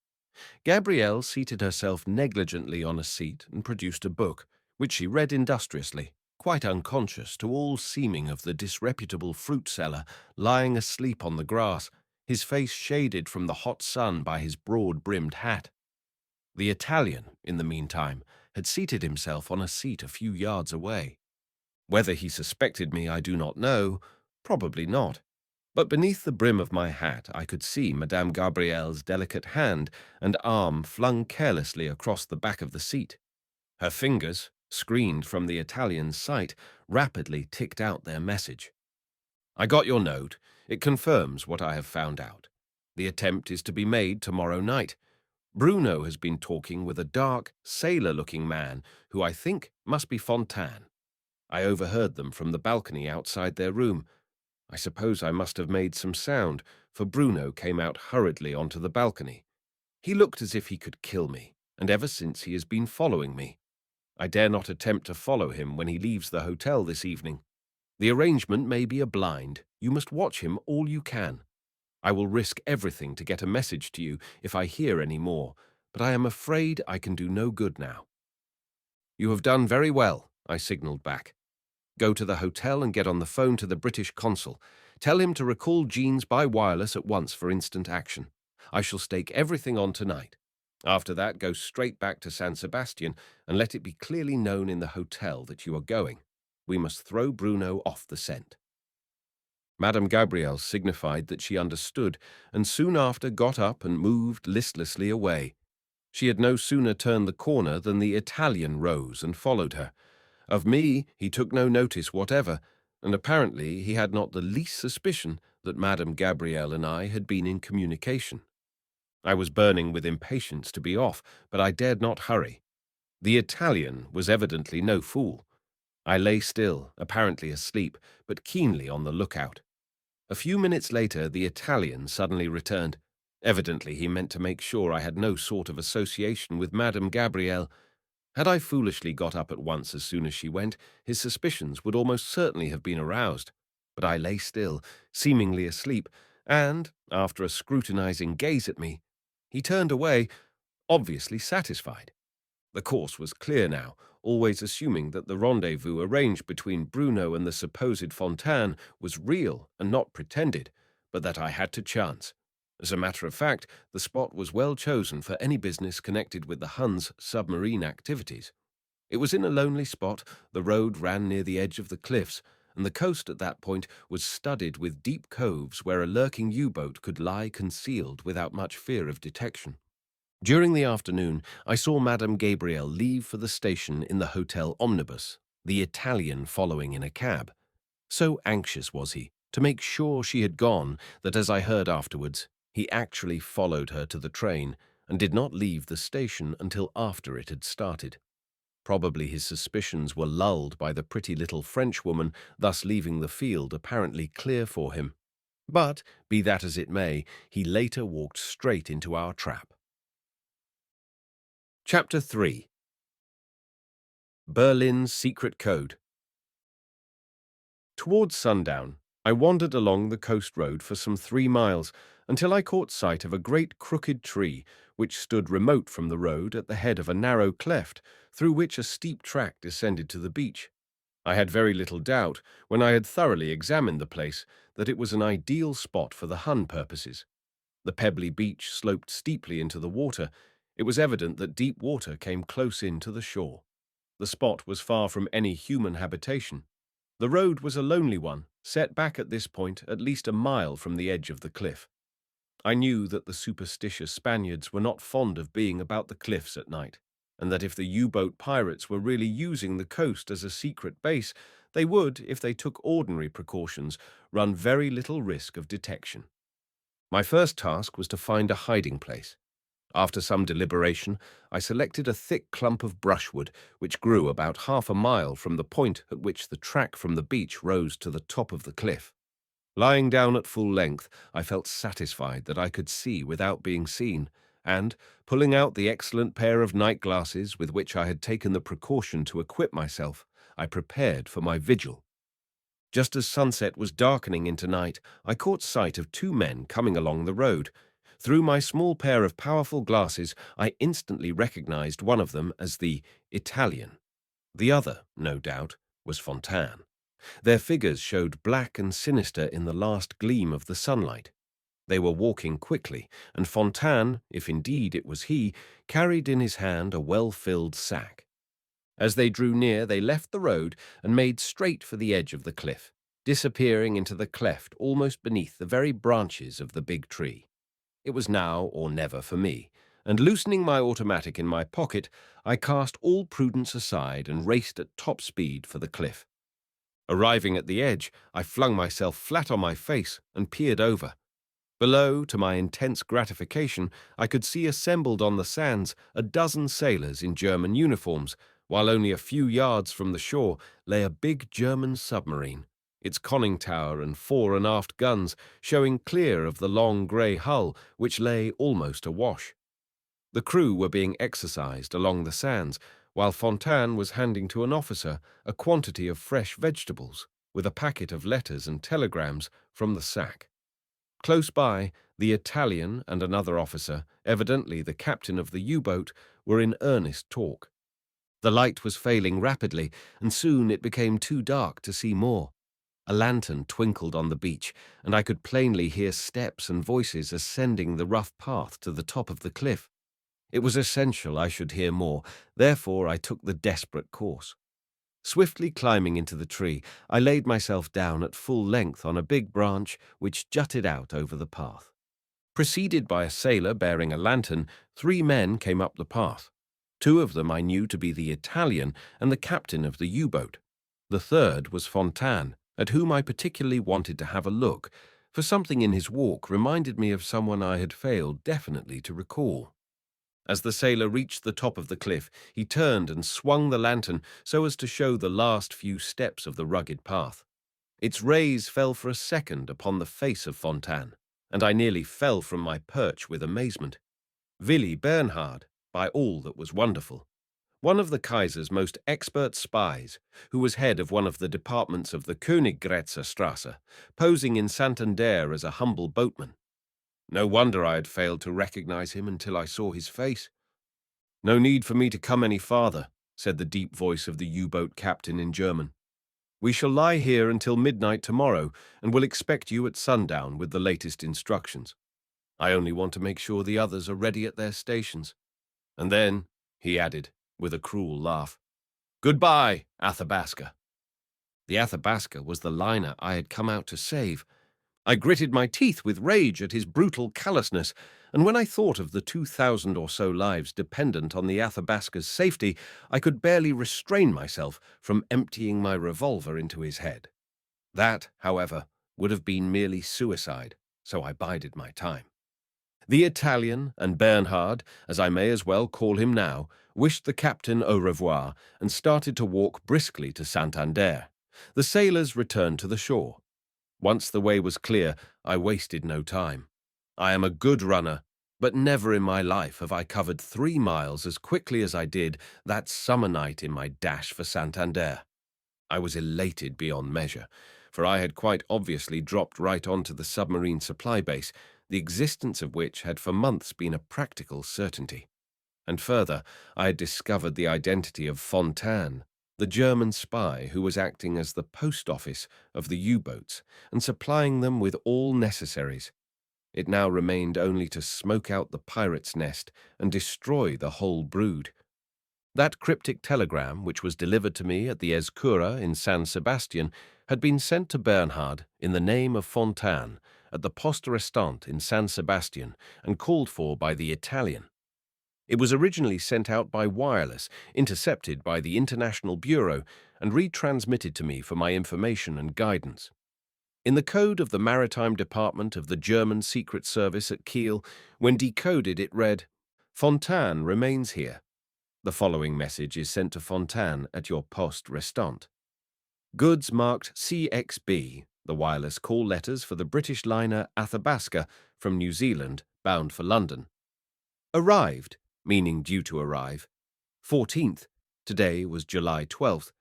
Gabrielle seated herself negligently on a seat and produced a book, which she read industriously, quite unconscious to all seeming of the disreputable fruit seller lying asleep on the grass, his face shaded from the hot sun by his broad-brimmed hat. The Italian, in the meantime, had seated himself on a seat a few yards away. Whether he suspected me I do not know, probably not. But beneath the brim of my hat I could see Madame Gabrielle's delicate hand and arm flung carelessly across the back of the seat. Her fingers, screened from the Italian's sight, rapidly ticked out their message. "I got your note. It confirms what I have found out. The attempt is to be made tomorrow night. Bruno has been talking with a dark, sailor-looking man who I think must be Fontaine. I overheard them from the balcony outside their room. I suppose I must have made some sound, for Bruno came out hurriedly onto the balcony. He looked as if he could kill me, and ever since he has been following me. I dare not attempt to follow him when he leaves the hotel this evening. The arrangement may be a blind. You must watch him all you can. I will risk everything to get a message to you if I hear any more, but I am afraid I can do no good now." "You have done very well," I signalled back. "Go to the hotel and get on the phone to the British consul. Tell him to recall Jeans by wireless at once for instant action. I shall stake everything on tonight. After that, go straight back to San Sebastian and let it be clearly known in the hotel that you are going. We must throw Bruno off the scent." Madame Gabrielle signified that she understood, and soon after got up and moved listlessly away. She had no sooner turned the corner than the Italian rose and followed her. Of me he took no notice whatever, and apparently he had not the least suspicion that Madame Gabrielle and I had been in communication. I was burning with impatience to be off, but I dared not hurry. The Italian was evidently no fool. I lay still, apparently asleep, but keenly on the lookout. A few minutes later, the Italian suddenly returned. Evidently he meant to make sure I had no sort of association with Madame Gabrielle. Had I foolishly got up at once as soon as she went, his suspicions would almost certainly have been aroused. But I lay still, seemingly asleep, and, after a scrutinizing gaze at me, he turned away, obviously satisfied. The course was clear now, always assuming that the rendezvous arranged between Bruno and the supposed Fontaine was real and not pretended, but that I had to chance. As a matter of fact, the spot was well chosen for any business connected with the Hun's submarine activities. It was in a lonely spot, the road ran near the edge of the cliffs, and the coast at that point was studded with deep coves where a lurking U-boat could lie concealed without much fear of detection. During the afternoon, I saw Madame Gabrielle leave for the station in the hotel omnibus, the Italian following in a cab. So anxious was he to make sure she had gone that, as I heard afterwards, he actually followed her to the train and did not leave the station until after it had started. Probably his suspicions were lulled by the pretty little Frenchwoman thus leaving the field apparently clear for him. But, be that as it may, he later walked straight into our trap. Chapter 3. Berlin's Secret Code. Towards sundown, I wandered along the coast road for some 3 miles until I caught sight of a great crooked tree which stood remote from the road at the head of a narrow cleft through which a steep track descended to the beach. I had very little doubt, when I had thoroughly examined the place, that it was an ideal spot for the Hun purposes. The pebbly beach sloped steeply into the water. It was evident that deep water came close in to the shore. The spot was far from any human habitation. The road was a lonely one, set back at this point at least a mile from the edge of the cliff. I knew that the superstitious Spaniards were not fond of being about the cliffs at night, and that if the U-boat pirates were really using the coast as a secret base, they would, if they took ordinary precautions, run very little risk of detection. My first task was to find a hiding place. After some deliberation, I selected a thick clump of brushwood which grew about half a mile from the point at which the track from the beach rose to the top of the cliff. Lying down at full length, I felt satisfied that I could see without being seen, and, pulling out the excellent pair of night glasses with which I had taken the precaution to equip myself, I prepared for my vigil. Just as sunset was darkening into night, I caught sight of 2 men coming along the road. Through my small pair of powerful glasses, I instantly recognized one of them as the Italian. The other, no doubt, was Fontaine. Their figures showed black and sinister in the last gleam of the sunlight. They were walking quickly, and Fontaine, if indeed it was he, carried in his hand a well-filled sack. As they drew near, they left the road and made straight for the edge of the cliff, disappearing into the cleft almost beneath the very branches of the big tree. It was now or never for me, and loosening my automatic in my pocket, I cast all prudence aside and raced at top speed for the cliff. Arriving at the edge, I flung myself flat on my face and peered over. Below, to my intense gratification, I could see assembled on the sands a dozen sailors in German uniforms, while only a few yards from the shore lay a big German submarine, its conning tower and fore and aft guns showing clear of the long grey hull which lay almost awash. The crew were being exercised along the sands, while Fontaine was handing to an officer a quantity of fresh vegetables, with a packet of letters and telegrams from the sack. Close by, the Italian and another officer, evidently the captain of the U-boat, were in earnest talk. The light was failing rapidly, and soon it became too dark to see more. A lantern twinkled on the beach, and I could plainly hear steps and voices ascending the rough path to the top of the cliff. It was essential I should hear more, therefore I took the desperate course. Swiftly climbing into the tree, I laid myself down at full length on a big branch which jutted out over the path. Preceded by a sailor bearing a lantern, 3 men came up the path. 2 of them I knew to be the Italian and the captain of the U-boat. The third was Fontaine, at whom I particularly wanted to have a look, for something in his walk reminded me of someone I had failed definitely to recall. As the sailor reached the top of the cliff, he turned and swung the lantern so as to show the last few steps of the rugged path. Its rays fell for a second upon the face of Fontaine, and I nearly fell from my perch with amazement. Willi Bernhard, by all that was wonderful. One of the Kaiser's most expert spies, who was head of one of the departments of the Königgrätzer Strasse, posing in Santander as a humble boatman. No wonder I had failed to recognize him until I saw his face. "No need for me to come any farther," said the deep voice of the U-boat captain in German. "We shall lie here until midnight tomorrow, and will expect you at sundown with the latest instructions. I only want to make sure the others are ready at their stations. And then," he added, with a cruel laugh, "goodbye, Athabasca." The Athabasca was the liner I had come out to save. I gritted my teeth with rage at his brutal callousness, and when I thought of the 2,000 or so lives dependent on the Athabasca's safety, I could barely restrain myself from emptying my revolver into his head. That, however, would have been merely suicide, so I bided my time. The Italian and Bernhard, as I may as well call him now, wished the captain au revoir and started to walk briskly to Santander. The sailors returned to the shore. Once the way was clear, I wasted no time. I am a good runner, but never in my life have I covered 3 miles as quickly as I did that summer night in my dash for Santander. I was elated beyond measure, for I had quite obviously dropped right onto the submarine supply base, the existence of which had for months been a practical certainty. And further, I had discovered the identity of Fontaine, the German spy who was acting as the post office of the U-boats and supplying them with all necessaries. It now remained only to smoke out the pirate's nest and destroy the whole brood. That cryptic telegram, which was delivered to me at the Escura in San Sebastian, had been sent to Bernhard in the name of Fontaine at the Poste Restante in San Sebastian and called for by the Italian. It was originally sent out by wireless, intercepted by the International Bureau, and retransmitted to me for my information and guidance. In the code of the Maritime Department of the German Secret Service at Kiel, when decoded it read, "Fontaine remains here. The following message is sent to Fontaine at your poste restante. Goods marked CXB, the wireless call letters for the British liner Athabasca from New Zealand, bound for London. Arrived, meaning due to arrive. 14th, today was July 12th.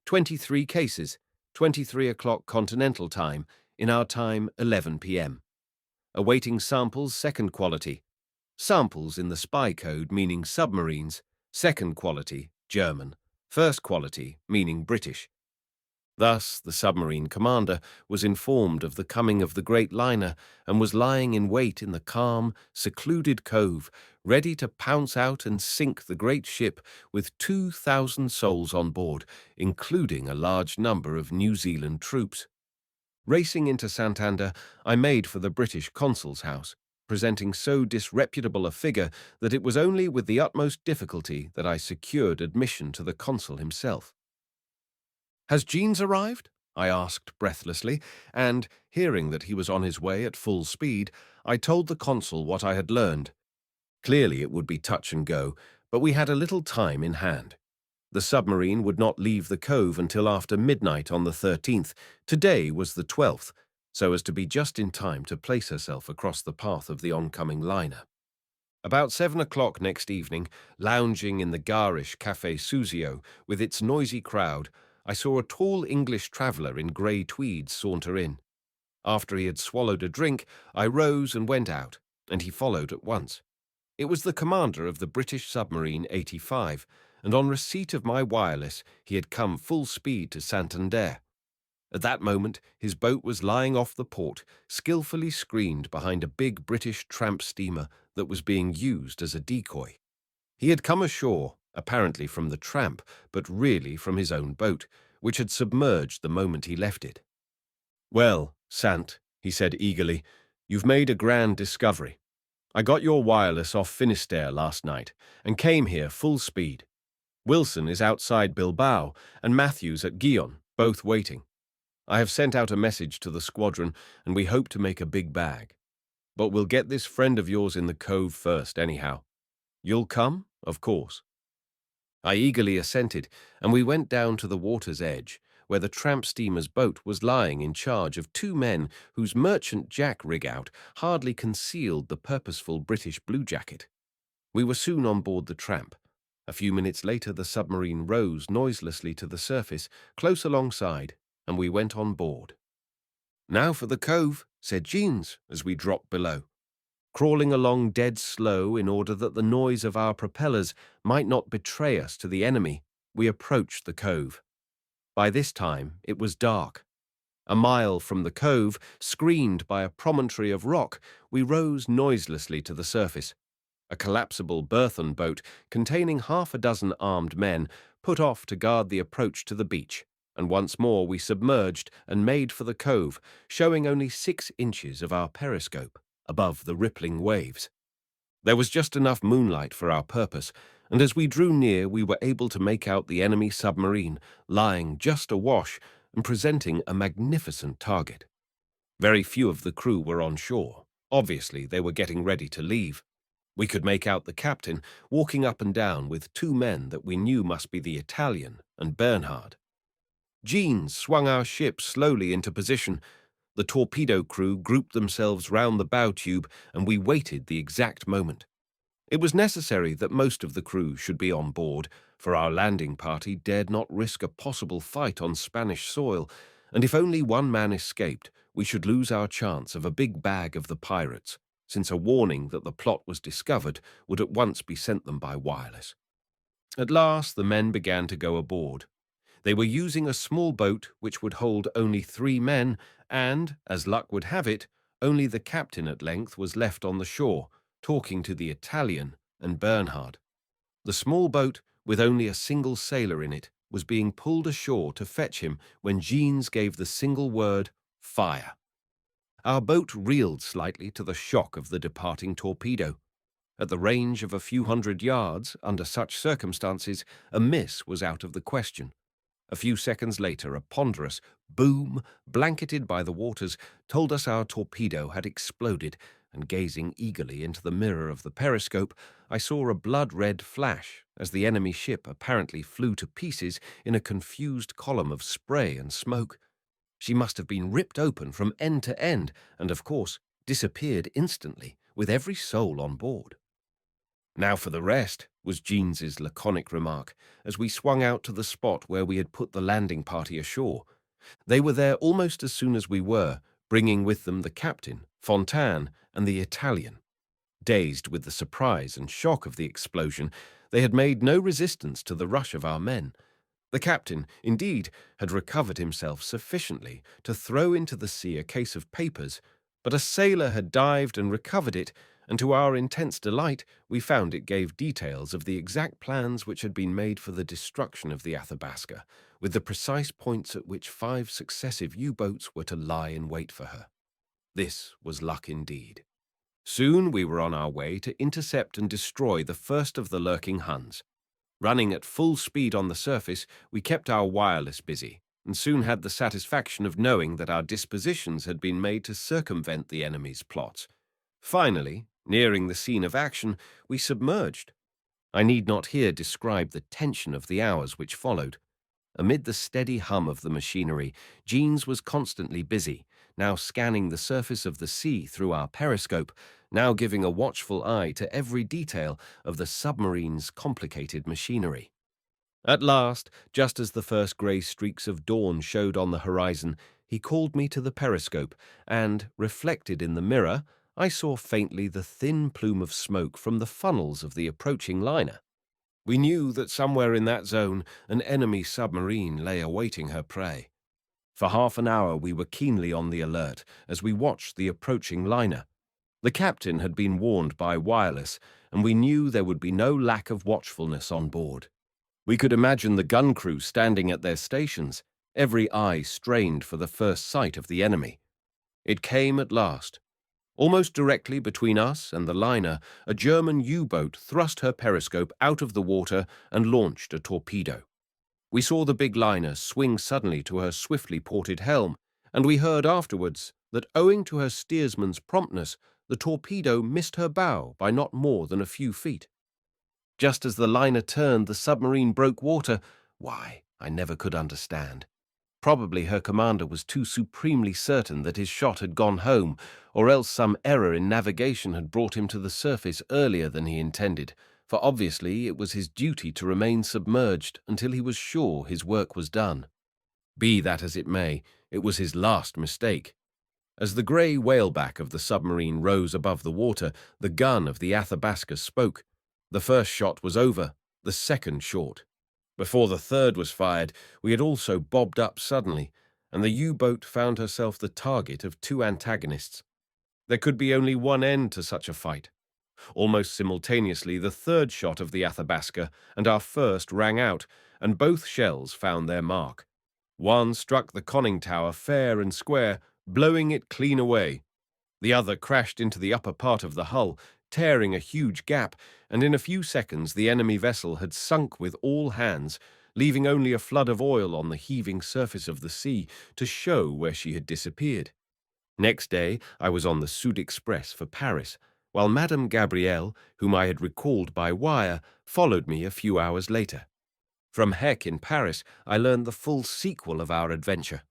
23 cases, 23 o'clock continental time, in our time 11 p.m. Awaiting samples second quality. Samples in the spy code meaning submarines, second quality, German, first quality, meaning British. Thus, the submarine commander was informed of the coming of the great liner and was lying in wait in the calm, secluded cove, ready to pounce out and sink the great ship with 2,000 souls on board, including a large number of New Zealand troops. Racing into Santander, I made for the British consul's house, presenting so disreputable a figure that it was only with the utmost difficulty that I secured admission to the consul himself. "Has Jeans arrived?" I asked breathlessly, and, hearing that he was on his way at full speed, I told the consul what I had learned. Clearly it would be touch and go, but we had a little time in hand. The submarine would not leave the cove until after midnight on the 13th. Today was the 12th, so as to be just in time to place herself across the path of the oncoming liner. About 7 o'clock next evening, lounging in the garish Café Suzio with its noisy crowd, I saw a tall English traveller in grey tweeds saunter in. After he had swallowed a drink, I rose and went out, and he followed at once. It was the commander of the British submarine 85, and on receipt of my wireless, he had come full speed to Santander. At that moment, his boat was lying off the port, skillfully screened behind a big British tramp steamer that was being used as a decoy. He had come ashore, apparently from the tramp, but really from his own boat, which had submerged the moment he left it. "Well, Sant," he said eagerly, "you've made a grand discovery. I got your wireless off Finisterre last night and came here full speed. Wilson is outside Bilbao and Matthews at Guion, both waiting. I have sent out a message to the squadron and we hope to make a big bag. But we'll get this friend of yours in the cove first anyhow. You'll come, of course." I eagerly assented, and we went down to the water's edge, where the tramp steamer's boat was lying in charge of 2 men whose merchant jack rig-out hardly concealed the purposeful British bluejacket. We were soon on board the tramp. A few minutes later the submarine rose noiselessly to the surface, close alongside, and we went on board. "Now for the cove," said Jeans as we dropped below. Crawling along dead slow in order that the noise of our propellers might not betray us to the enemy, we approached the cove. By this time it was dark. A mile from the cove, screened by a promontory of rock, we rose noiselessly to the surface. A collapsible Burthon boat containing 6 armed men put off to guard the approach to the beach. and once more we submerged and made for the cove, showing only 6 inches of our periscope above the rippling waves. There was just enough moonlight for our purpose, and as we drew near we were able to make out the enemy submarine lying just awash and presenting a magnificent target. Very few of the crew were on shore. Obviously, they were getting ready to leave. We could make out the captain walking up and down with 2 men that we knew must be the Italian and Bernhard. Jeans swung our ship slowly into position. The torpedo crew grouped themselves round the bow tube, and we waited the exact moment. It was necessary that most of the crew should be on board, for our landing party dared not risk a possible fight on Spanish soil, and if only one man escaped, we should lose our chance of a big bag of the pirates, since a warning that the plot was discovered would at once be sent them by wireless. At last the men began to go aboard. They were using a small boat which would hold only 3 men, and, as luck would have it, only the captain at length was left on the shore, talking to the Italian and Bernhard. The small boat, with only a single sailor in it, was being pulled ashore to fetch him when Jeans gave the single word, "Fire." Our boat reeled slightly to the shock of the departing torpedo. At the range of a few hundred yards, under such circumstances, a miss was out of the question. A few seconds later, a ponderous boom, blanketed by the waters, told us our torpedo had exploded, and gazing eagerly into the mirror of the periscope, I saw a blood-red flash as the enemy ship apparently flew to pieces in a confused column of spray and smoke. She must have been ripped open from end to end and, of course, disappeared instantly, with every soul on board. "Now for the rest," was Jeans's laconic remark, as we swung out to the spot where we had put the landing party ashore. They were there almost as soon as we were, bringing with them the captain, Fontaine, and the Italian. Dazed with the surprise and shock of the explosion, they had made no resistance to the rush of our men. The captain, indeed, had recovered himself sufficiently to throw into the sea a case of papers, but a sailor had dived and recovered it, and to our intense delight we found it gave details of the exact plans which had been made for the destruction of the Athabasca, with the precise points at which 5 successive U-boats were to lie in wait for her. This was luck indeed. Soon we were on our way to intercept and destroy the first of the lurking Huns. Running at full speed on the surface, we kept our wireless busy, and soon had the satisfaction of knowing that our dispositions had been made to circumvent the enemy's plots. Finally, nearing the scene of action, we submerged. I need not here describe the tension of the hours which followed. Amid the steady hum of the machinery, Jeans was constantly busy, now scanning the surface of the sea through our periscope, now giving a watchful eye to every detail of the submarine's complicated machinery. At last, just as the first grey streaks of dawn showed on the horizon, he called me to the periscope, and, reflected in the mirror, I saw faintly the thin plume of smoke from the funnels of the approaching liner. We knew that somewhere in that zone an enemy submarine lay awaiting her prey. For half an hour we were keenly on the alert as we watched the approaching liner. The captain had been warned by wireless, and we knew there would be no lack of watchfulness on board. We could imagine the gun crew standing at their stations, every eye strained for the first sight of the enemy. It came at last. Almost directly between us and the liner, a German U-boat thrust her periscope out of the water and launched a torpedo. We saw the big liner swing suddenly to her swiftly ported helm, and we heard afterwards that, owing to her steersman's promptness, the torpedo missed her bow by not more than a few feet. Just as the liner turned, the submarine broke water. Why, I never could understand. Probably her commander was too supremely certain that his shot had gone home, or else some error in navigation had brought him to the surface earlier than he intended, for obviously it was his duty to remain submerged until he was sure his work was done. Be that as it may, it was his last mistake. As the grey whaleback of the submarine rose above the water, the gun of the Athabasca spoke. The first shot was over, the second short. Before the third was fired, we had also bobbed up suddenly, and the U-boat found herself the target of 2 antagonists. There could be only one end to such a fight. Almost simultaneously, the third shot of the Athabasca and our first rang out, and both shells found their mark. One struck the conning tower fair and square, blowing it clean away. The other crashed into the upper part of the hull, tearing a huge gap, and in a few seconds the enemy vessel had sunk with all hands, leaving only a flood of oil on the heaving surface of the sea to show where she had disappeared. Next day I was on the Sud Express for Paris, while Madame Gabrielle, whom I had recalled by wire, followed me a few hours later. From Heck in Paris, I learned the full sequel of our adventure.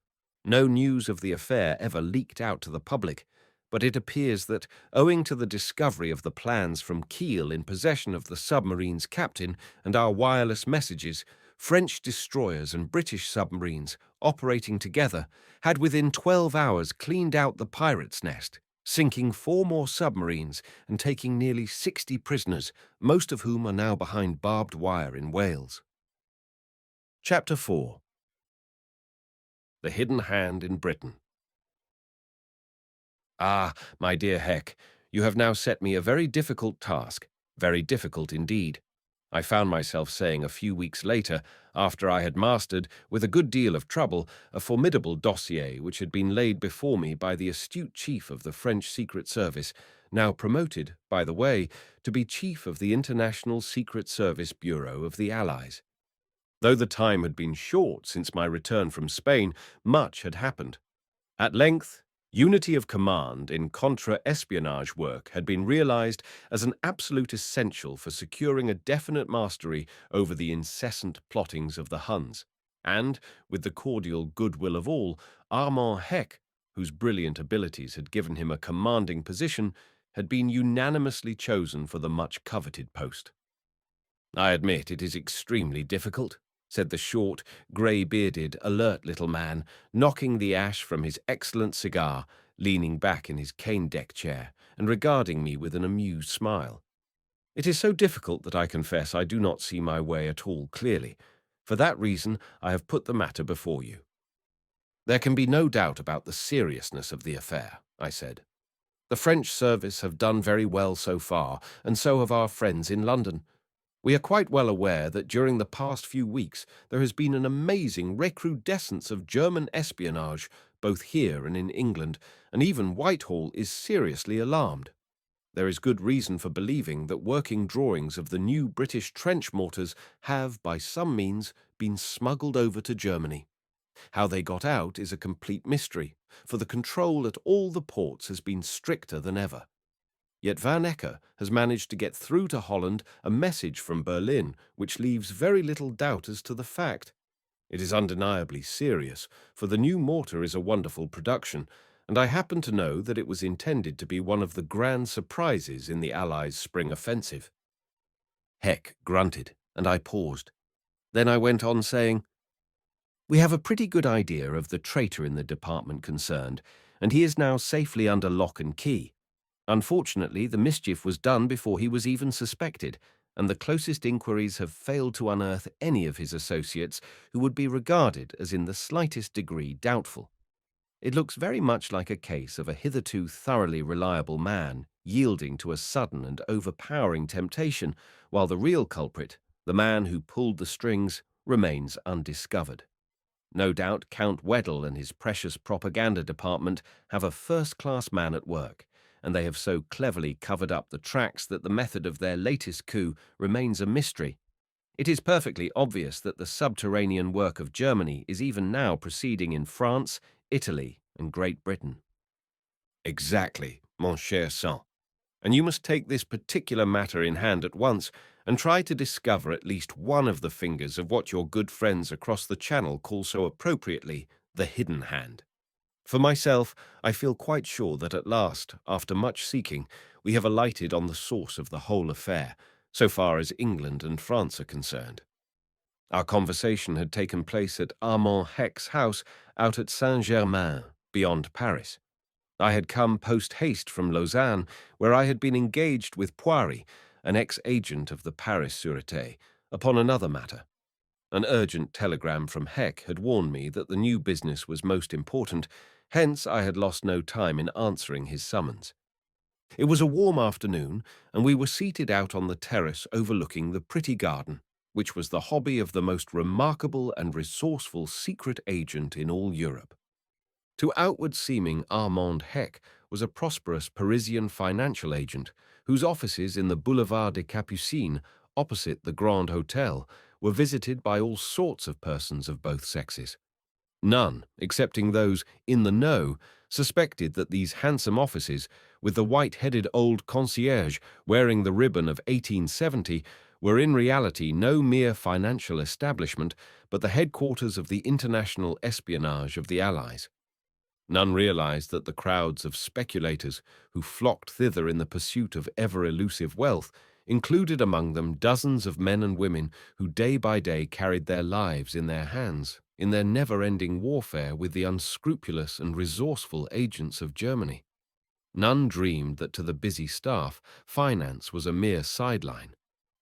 No news of the affair ever leaked out to the public, but it appears that, owing to the discovery of the plans from Kiel in possession of the submarine's captain and our wireless messages, French destroyers and British submarines, operating together, had within 12 hours cleaned out the pirates' nest, sinking 4 more submarines and taking nearly 60 prisoners, most of whom are now behind barbed wire in Wales. Chapter 4. The Hidden Hand in Britain. Ah, my dear Heck, you have now set me a very difficult task, very difficult indeed. I found myself saying a few weeks later, after I had mastered, with a good deal of trouble, a formidable dossier which had been laid before me by the astute chief of the French Secret Service, now promoted, by the way, to be chief of the International Secret Service Bureau of the Allies. Though the time had been short since my return from Spain, much had happened. At length, unity of command in contra-espionage work had been realized as an absolute essential for securing a definite mastery over the incessant plottings of the Huns, and, with the cordial goodwill of all, Armand Heck, whose brilliant abilities had given him a commanding position, had been unanimously chosen for the much-coveted post. "I admit it is extremely difficult," said the short, grey-bearded, alert little man, knocking the ash from his excellent cigar, leaning back in his cane-deck chair, and regarding me with an amused smile. "It is so difficult that I confess I do not see my way at all clearly. For that reason I have put the matter before you." "There can be no doubt about the seriousness of the affair," I said. "The French service have done very well so far, and so have our friends in London. We are quite well aware that during the past few weeks there has been an amazing recrudescence of German espionage, both here and in England, and even Whitehall is seriously alarmed. There is good reason for believing that working drawings of the new British trench mortars have, by some means, been smuggled over to Germany. How they got out is a complete mystery, for the control at all the ports has been stricter than ever. Yet Van Ecker has managed to get through to Holland a message from Berlin which leaves very little doubt as to the fact. It is undeniably serious, for the new mortar is a wonderful production, and I happen to know that it was intended to be one of the grand surprises in the Allies' spring offensive." Heck grunted, and I paused. Then I went on saying, "We have a pretty good idea of the traitor in the department concerned, and he is now safely under lock and key. Unfortunately, the mischief was done before he was even suspected, and the closest inquiries have failed to unearth any of his associates who would be regarded as in the slightest degree doubtful. It looks very much like a case of a hitherto thoroughly reliable man yielding to a sudden and overpowering temptation, while the real culprit, the man who pulled the strings, remains undiscovered. No doubt Count Weddell and his precious propaganda department have a first-class man at work, and they have so cleverly covered up the tracks that the method of their latest coup remains a mystery. It is perfectly obvious that the subterranean work of Germany is even now proceeding in France, Italy, and Great Britain." "Exactly, mon cher Sant. And you must take this particular matter in hand at once and try to discover at least one of the fingers of what your good friends across the Channel call so appropriately the hidden hand. For myself, I feel quite sure that at last, after much seeking, we have alighted on the source of the whole affair, so far as England and France are concerned." Our conversation had taken place at Armand Heck's house out at Saint-Germain, beyond Paris. I had come post-haste from Lausanne, where I had been engaged with Poiry, an ex-agent of the Paris Sûreté, upon another matter. An urgent telegram from Heck had warned me that the new business was most important, hence I had lost no time in answering his summons. It was a warm afternoon, and we were seated out on the terrace overlooking the pretty garden. which was the hobby of the most remarkable and resourceful secret agent in all Europe. To outward seeming, Armand Heck was a prosperous Parisian financial agent whose offices in the Boulevard des Capucines, opposite the Grand Hotel, were visited by all sorts of persons of both sexes. None, excepting those in the know, suspected that these handsome offices, with the white-headed old concierge wearing the ribbon of 1870, were in reality no mere financial establishment, but the headquarters of the international espionage of the Allies. None realized that the crowds of speculators who flocked thither in the pursuit of ever-elusive wealth included among them dozens of men and women who day by day carried their lives in their hands, in their never-ending warfare with the unscrupulous and resourceful agents of Germany. None dreamed that to the busy staff, finance was a mere sideline,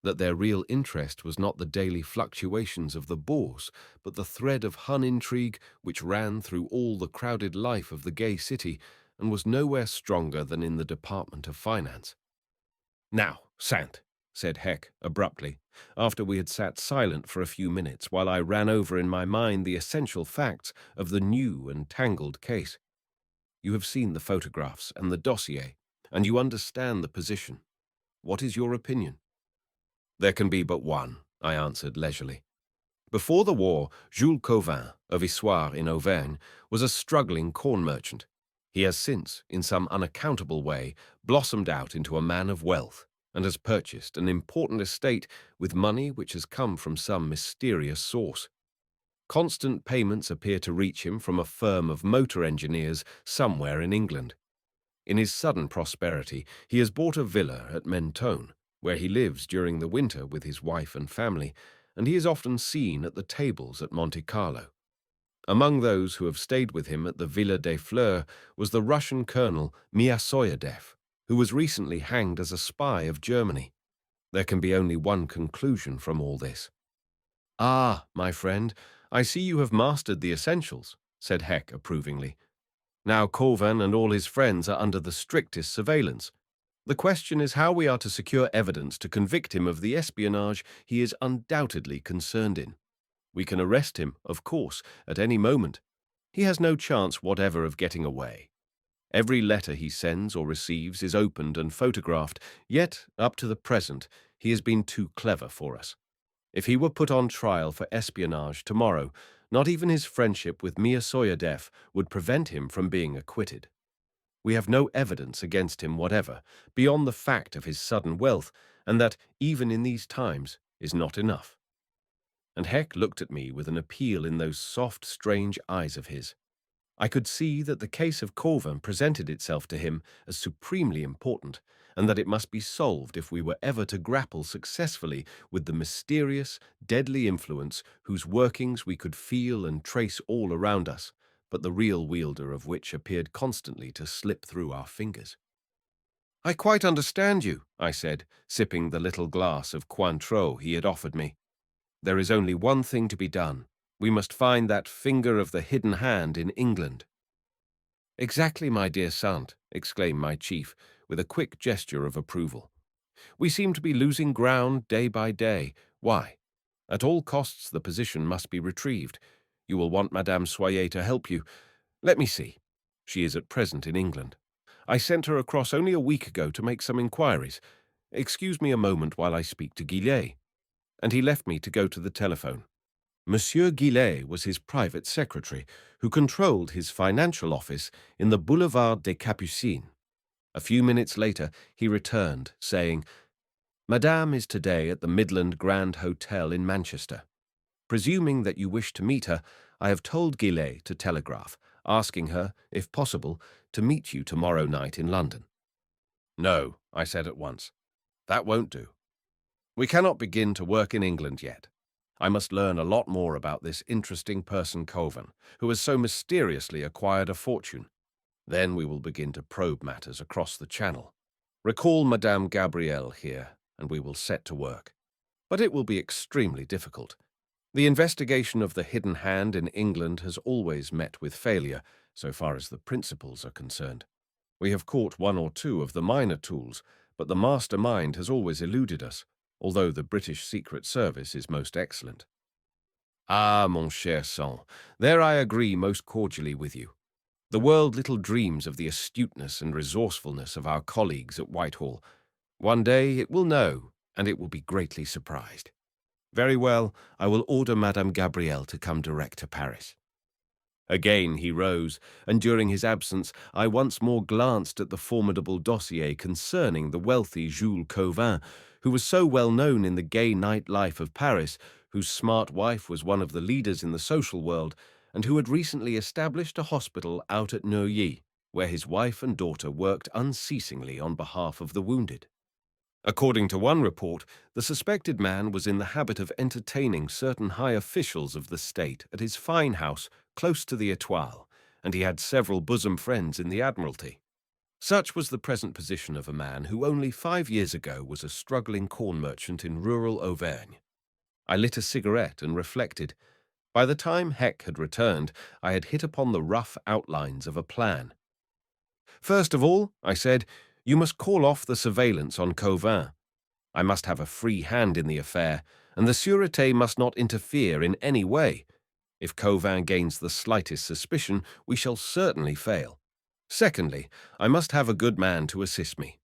that their real interest was not the daily fluctuations of the bourse, but the thread of Hun intrigue which ran through all the crowded life of the gay city and was nowhere stronger than in the department of finance. "Now, Sant," said Heck abruptly, after we had sat silent for a few minutes while I ran over in my mind the essential facts of the new and tangled case. "You have seen the photographs and the dossier, and you understand the position. What is your opinion?" "There can be but one," I answered leisurely. "Before the war, Jules Cauvin, of Issoire in Auvergne, was a struggling corn merchant. He has since, in some unaccountable way, blossomed out into a man of wealth, and has purchased an important estate with money which has come from some mysterious source. Constant payments appear to reach him from a firm of motor engineers somewhere in England. In his sudden prosperity, he has bought a villa at Mentone, where he lives during the winter with his wife and family, and he is often seen at the tables at Monte Carlo. Among those who have stayed with him at the Villa des Fleurs was the Russian colonel Miasoyadev, who was recently hanged as a spy of Germany. There can be only one conclusion from all this." "Ah, my friend, I see you have mastered the essentials," said Heck approvingly. "Now Cauvin and all his friends are under the strictest surveillance. The question is how we are to secure evidence to convict him of the espionage he is undoubtedly concerned in. We can arrest him, of course, at any moment. He has no chance whatever of getting away. Every letter he sends or receives is opened and photographed, yet, up to the present, he has been too clever for us. If he were put on trial for espionage tomorrow, not even his friendship with Miasoyadev would prevent him from being acquitted. We have no evidence against him whatever, beyond the fact of his sudden wealth, and that, even in these times, is not enough." And Heck looked at me with an appeal in those soft, strange eyes of his. I could see that the case of Cauvin presented itself to him as supremely important, and that it must be solved if we were ever to grapple successfully with the mysterious, deadly influence whose workings we could feel and trace all around us, but the real wielder of which appeared constantly to slip through our fingers. "I quite understand you," I said, sipping the little glass of Cointreau he had offered me. "There is only one thing to be done. We must find that finger of the hidden hand in England." "Exactly, my dear Sant," exclaimed my chief, with a quick gesture of approval. "We seem to be losing ground day by day. Why? At all costs the position must be retrieved. You will want Madame Soyer to help you. Let me see. She is at present in England. I sent her across only a week ago to make some inquiries. Excuse me a moment while I speak to Guillet." And he left me to go to the telephone. Monsieur Guillet was his private secretary, who controlled his financial office in the Boulevard des Capucines. A few minutes later, he returned, saying, "Madame is today at the Midland Grand Hotel in Manchester. Presuming that you wish to meet her, I have told Guillet to telegraph, asking her, if possible, to meet you tomorrow night in London." "No," I said at once. "That won't do. We cannot begin to work in England yet. I must learn a lot more about this interesting person Cauvin, who has so mysteriously acquired a fortune. Then we will begin to probe matters across the Channel. Recall Madame Gabrielle here, and we will set to work. But it will be extremely difficult. The investigation of the hidden hand in England has always met with failure, so far as the principals are concerned. We have caught one or two of the minor tools, but the mastermind has always eluded us. although the British Secret Service is most excellent. Ah, mon cher Sant, there I agree most cordially with you. The world little dreams of the astuteness and resourcefulness of our colleagues at Whitehall. One day it will know, and it will be greatly surprised. Very well, I will order Madame Gabrielle to come direct to Paris. Again he rose, and during his absence I once more glanced at the formidable dossier concerning the wealthy Jules Cauvin, who was so well known in the gay night life of Paris, whose smart wife was one of the leaders in the social world, and who had recently established a hospital out at Neuilly, where his wife and daughter worked unceasingly on behalf of the wounded. According to one report, the suspected man was in the habit of entertaining certain high officials of the state at his fine house close to the Étoile, and he had several bosom friends in the Admiralty. Such was the present position of a man who only 5 years ago was a struggling corn merchant in rural Auvergne. I lit a cigarette and reflected. By the time Heck had returned, I had hit upon the rough outlines of a plan. First of all, I said, you must call off the surveillance on Cauvin. I must have a free hand in the affair, and the Sûreté must not interfere in any way. If Cauvin gains the slightest suspicion, we shall certainly fail. Secondly, I must have a good man to assist me.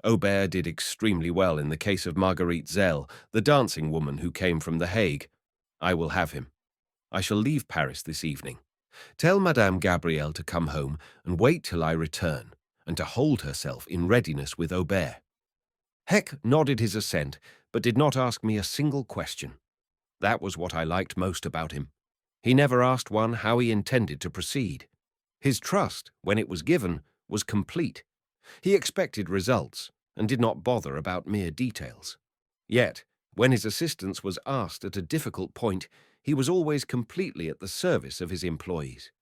Aubert did extremely well in the case of Marguerite Zell, the dancing woman who came from The Hague. I will have him. I shall leave Paris this evening. Tell Madame Gabrielle to come home and wait till I return, and to hold herself in readiness with Aubert. Heck nodded his assent, but did not ask me a single question. That was what I liked most about him. He never asked one how he intended to proceed. His trust, when it was given, was complete. He expected results, and did not bother about mere details. Yet, when his assistance was asked at a difficult point, he was always completely at the service of his employees.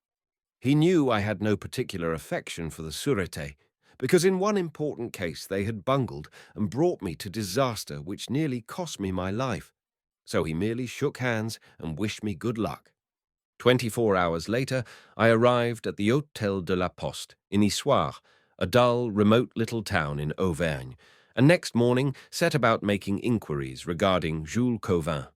He knew I had no particular affection for the Sûreté, because in one important case they had bungled and brought me to disaster which nearly cost me my life. So he merely shook hands and wished me good luck. 24 hours later, I arrived at the Hôtel de la Poste in Issoire, a dull, remote little town in Auvergne, and next morning set about making inquiries regarding Jules Cauvin.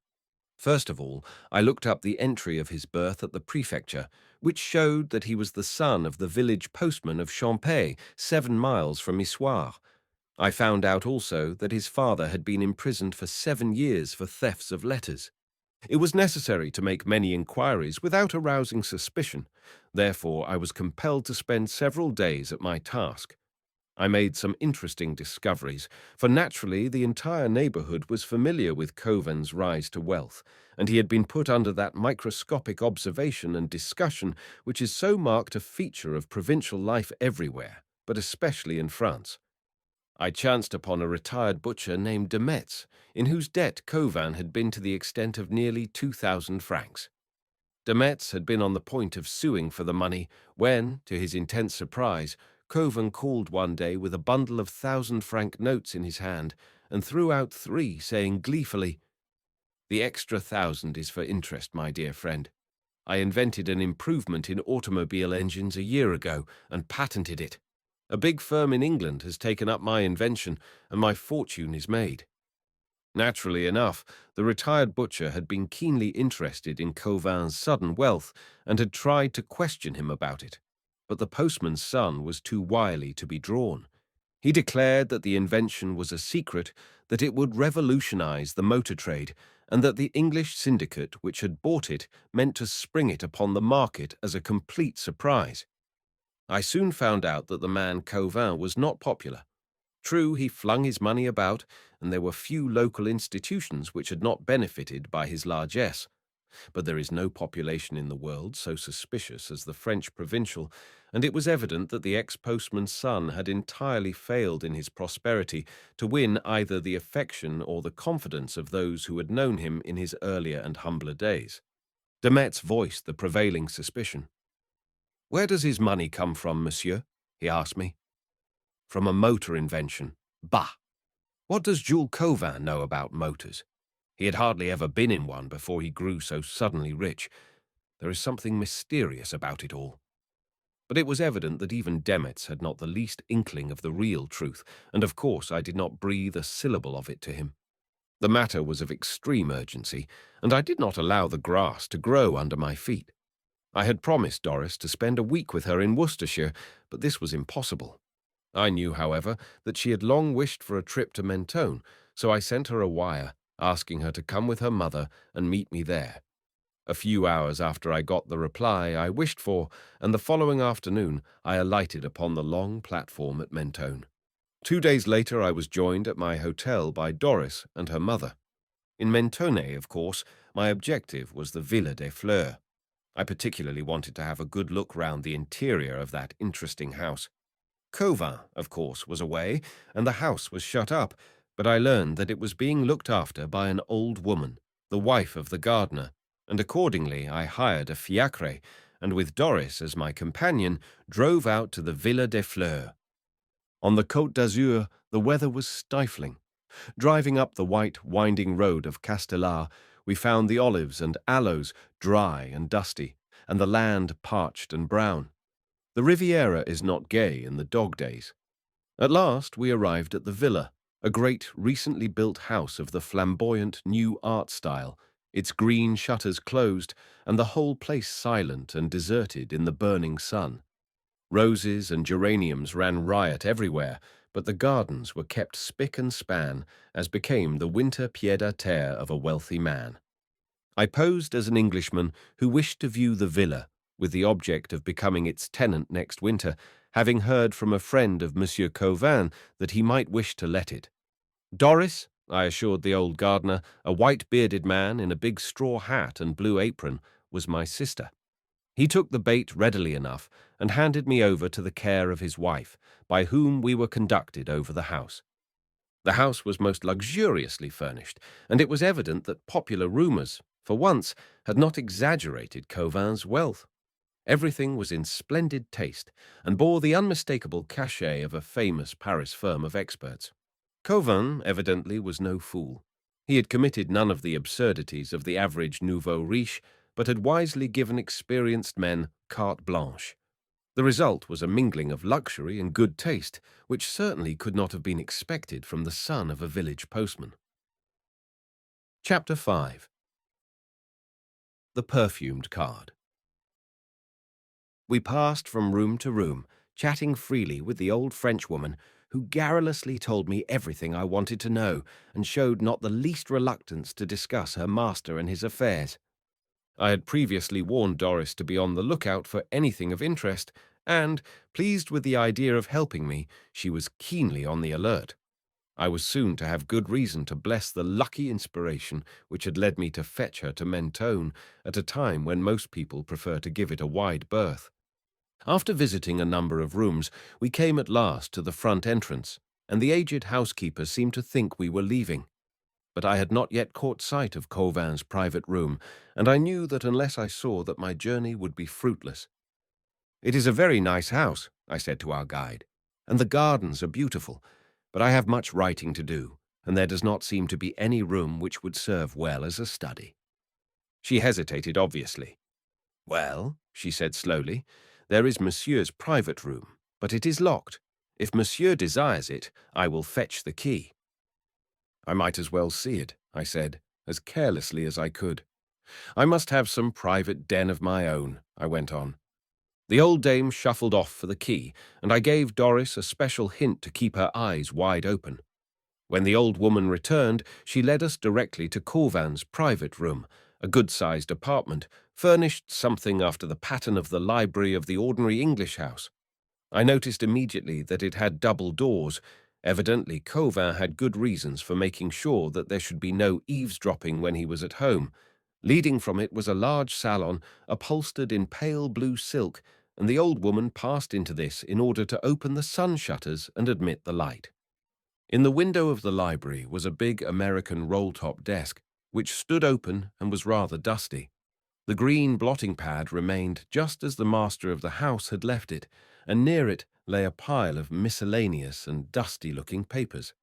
First of all, I looked up the entry of his birth at the prefecture, which showed that he was the son of the village postman of Champay, 7 miles from Issoire. I found out also that his father had been imprisoned for 7 years for thefts of letters. It was necessary to make many inquiries without arousing suspicion. Therefore, I was compelled to spend several days at my task. I made some interesting discoveries, for naturally the entire neighborhood was familiar with Cauvin's rise to wealth, and he had been put under that microscopic observation and discussion which is so marked a feature of provincial life everywhere, but especially in France. I chanced upon a retired butcher named de Metz, in whose debt Cauvin had been to the extent of nearly 2,000 francs. De Metz had been on the point of suing for the money when, to his intense surprise, Cauvin called one day with a bundle of 1,000-franc notes in his hand and threw out 3, saying gleefully, "The extra 1,000 is for interest, my dear friend. I invented an improvement in automobile engines a year ago and patented it. A big firm in England has taken up my invention, and my fortune is made." Naturally enough, the retired butcher had been keenly interested in Cauvin's sudden wealth and had tried to question him about it. But the postman's son was too wily to be drawn. He declared that the invention was a secret, that it would revolutionize the motor trade, and that the English syndicate which had bought it meant to spring it upon the market as a complete surprise. I soon found out that the man Cauvin was not popular. True, he flung his money about, and there were few local institutions which had not benefited by his largesse. But there is no population in the world so suspicious as the French provincial, and it was evident that the ex-postman's son had entirely failed in his prosperity to win either the affection or the confidence of those who had known him in his earlier and humbler days. De Metz voiced the prevailing suspicion. "Where does his money come from, monsieur?" he asked me. "From a motor invention. Bah! What does Jules Cauvin know about motors? He had hardly ever been in one before he grew so suddenly rich. There is something mysterious about it all." But it was evident that even Demetz had not the least inkling of the real truth, and of course I did not breathe a syllable of it to him. The matter was of extreme urgency, and I did not allow the grass to grow under my feet. I had promised Doris to spend a week with her in Worcestershire, but this was impossible. I knew, however, that she had long wished for a trip to Mentone, so I sent her a wire, asking her to come with her mother and meet me there. A few hours after I got the reply I wished for, and the following afternoon I alighted upon the long platform at Mentone. 2 days later I was joined at my hotel by Doris and her mother. In Mentone, of course, my objective was the Villa des Fleurs. I particularly wanted to have a good look round the interior of that interesting house. Cauvin, of course, was away, and the house was shut up, but I learned that it was being looked after by an old woman, the wife of the gardener, and accordingly I hired a fiacre, and with Doris as my companion, drove out to the Villa des Fleurs. On the Côte d'Azur, the weather was stifling. Driving up the white, winding road of Castellar, we found the olives and aloes dry and dusty, and the land parched and brown. The Riviera is not gay in the dog days. At last we arrived at the villa, a great, recently built house of the flamboyant new art style, its green shutters closed, and the whole place silent and deserted in the burning sun. Roses and geraniums ran riot everywhere, but the gardens were kept spick and span, as became the winter pied-à-terre of a wealthy man. I posed as an Englishman who wished to view the villa, with the object of becoming its tenant next winter, having heard from a friend of Monsieur Cauvin that he might wish to let it. Doris, I assured the old gardener, a white-bearded man in a big straw hat and blue apron, was my sister. He took the bait readily enough and handed me over to the care of his wife, by whom we were conducted over the house. The house was most luxuriously furnished, and it was evident that popular rumours, for once, had not exaggerated Cauvin's wealth. Everything was in splendid taste, and bore the unmistakable cachet of a famous Paris firm of experts. Cauvin, evidently, was no fool. He had committed none of the absurdities of the average nouveau riche, but had wisely given experienced men carte blanche. The result was a mingling of luxury and good taste, which certainly could not have been expected from the son of a village postman. Chapter 5. The Perfumed Card. We passed from room to room, chatting freely with the old Frenchwoman, who garrulously told me everything I wanted to know, and showed not the least reluctance to discuss her master and his affairs. I had previously warned Doris to be on the lookout for anything of interest, and, pleased with the idea of helping me, she was keenly on the alert. I was soon to have good reason to bless the lucky inspiration which had led me to fetch her to Mentone at a time when most people prefer to give it a wide berth. After visiting a number of rooms, we came at last to the front entrance, and the aged housekeeper seemed to think we were leaving. But I had not yet caught sight of Cauvin's private room, and I knew that unless I saw that my journey would be fruitless. "It is a very nice house," I said to our guide, "and the gardens are beautiful, but I have much writing to do, and there does not seem to be any room which would serve well as a study." She hesitated obviously. "Well," she said slowly, "there is Monsieur's private room, but it is locked. If Monsieur desires it, I will fetch the key." "I might as well see it," I said, as carelessly as I could. "I must have some private den of my own," I went on. The old dame shuffled off for the key, and I gave Doris a special hint to keep her eyes wide open. When the old woman returned, she led us directly to Cauvin's private room, a good-sized apartment, furnished something after the pattern of the library of the ordinary English house. I noticed immediately that it had double doors. Evidently, Cauvin had good reasons for making sure that there should be no eavesdropping when he was at home. Leading from it was a large salon, upholstered in pale blue silk, and the old woman passed into this in order to open the sun shutters and admit the light. In the window of the library was a big American roll-top desk, which stood open and was rather dusty. The green blotting pad remained just as the master of the house had left it, and near it lay a pile of miscellaneous and dusty-looking papers.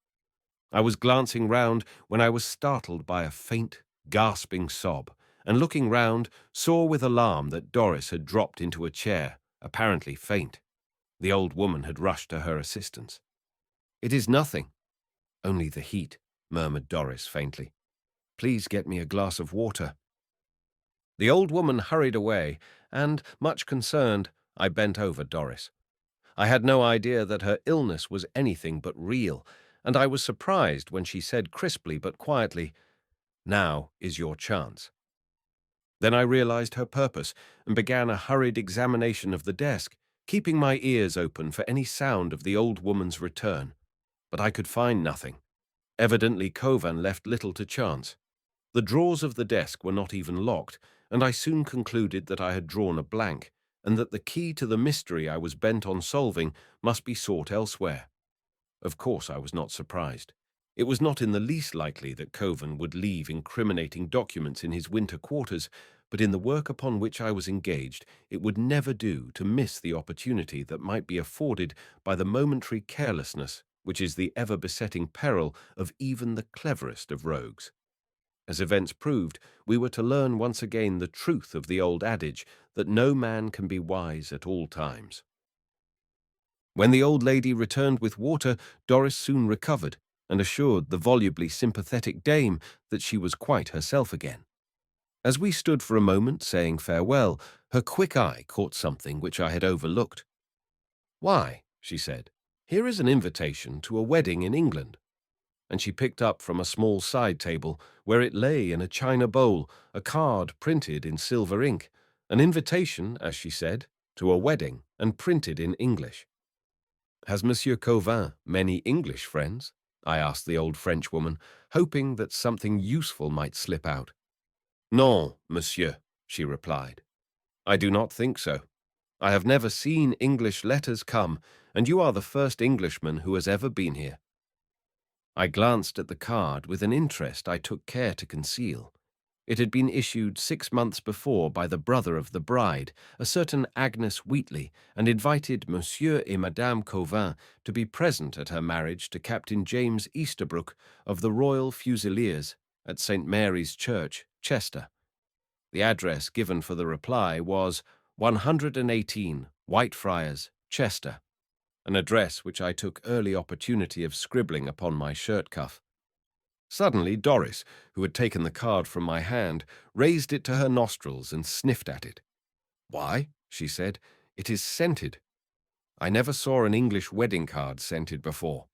I was glancing round when I was startled by a faint, gasping sob, and looking round, saw with alarm that Doris had dropped into a chair, apparently faint. The old woman had rushed to her assistance. "It is nothing, only the heat," murmured Doris faintly. "Please get me a glass of water." The old woman hurried away, and, much concerned, I bent over Doris. I had no idea that her illness was anything but real, and I was surprised when she said crisply but quietly, "Now is your chance." Then I realized her purpose and began a hurried examination of the desk, keeping my ears open for any sound of the old woman's return. But I could find nothing. Evidently Queux left little to chance. The drawers of the desk were not even locked, and I soon concluded that I had drawn a blank, and that the key to the mystery I was bent on solving must be sought elsewhere. Of course I was not surprised. It was not in the least likely that Queux would leave incriminating documents in his winter quarters, but in the work upon which I was engaged, it would never do to miss the opportunity that might be afforded by the momentary carelessness which is the ever-besetting peril of even the cleverest of rogues. As events proved, we were to learn once again the truth of the old adage that no man can be wise at all times. When the old lady returned with water, Doris soon recovered and assured the volubly sympathetic dame that she was quite herself again. As we stood for a moment saying farewell, her quick eye caught something which I had overlooked. "Why," she said, "here is an invitation to a wedding in England." And she picked up from a small side table, where it lay in a china bowl, a card printed in silver ink, an invitation, as she said, to a wedding, and printed in English. "Has Monsieur Queux many English friends?" I asked the old Frenchwoman, hoping that something useful might slip out. "Non, monsieur," she replied. "I do not think so. I have never seen English letters come, and you are the first Englishman who has ever been here." I glanced at the card with an interest I took care to conceal. It had been issued 6 months before by the brother of the bride, a certain Agnes Wheatley, and invited Monsieur et Madame Queux to be present at her marriage to Captain James Easterbrook of the Royal Fusiliers at St. Mary's Church, Chester. The address given for the reply was 118 Whitefriars, Chester, an address which I took early opportunity of scribbling upon my shirt cuff. Suddenly Doris, who had taken the card from my hand, raised it to her nostrils and sniffed at it. "Why," she said, "it is scented. I never saw an English wedding card scented before."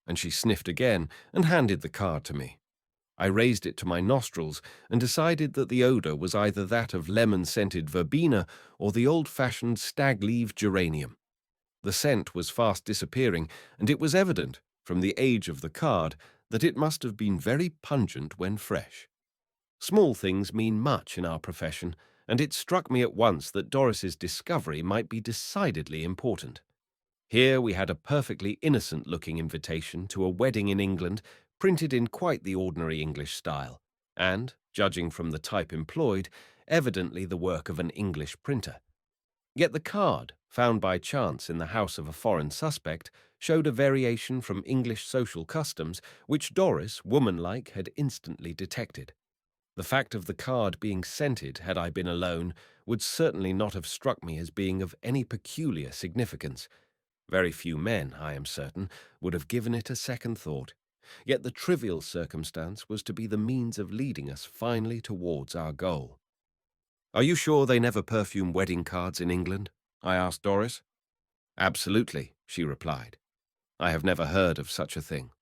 And she sniffed again and handed the card to me. I raised it to my nostrils and decided that the odor was either that of lemon-scented verbena or the old-fashioned stag-leaved geranium. The scent was fast disappearing, and it was evident, from the age of the card, that it must have been very pungent when fresh. Small things mean much in our profession, and it struck me at once that Doris's discovery might be decidedly important. Here we had a perfectly innocent-looking invitation to a wedding in England, printed in quite the ordinary English style, and, judging from the type employed, evidently the work of an English printer. Yet the card, found by chance in the house of a foreign suspect, showed a variation from English social customs which Doris, womanlike, had instantly detected. The fact of the card being scented, had I been alone, would certainly not have struck me as being of any peculiar significance. Very few men, I am certain, would have given it a second thought. Yet the trivial circumstance was to be the means of leading us finally towards our goal. "Are you sure they never perfume wedding cards in England?" I asked Doris. "Absolutely," she replied. "I have never heard of such a thing.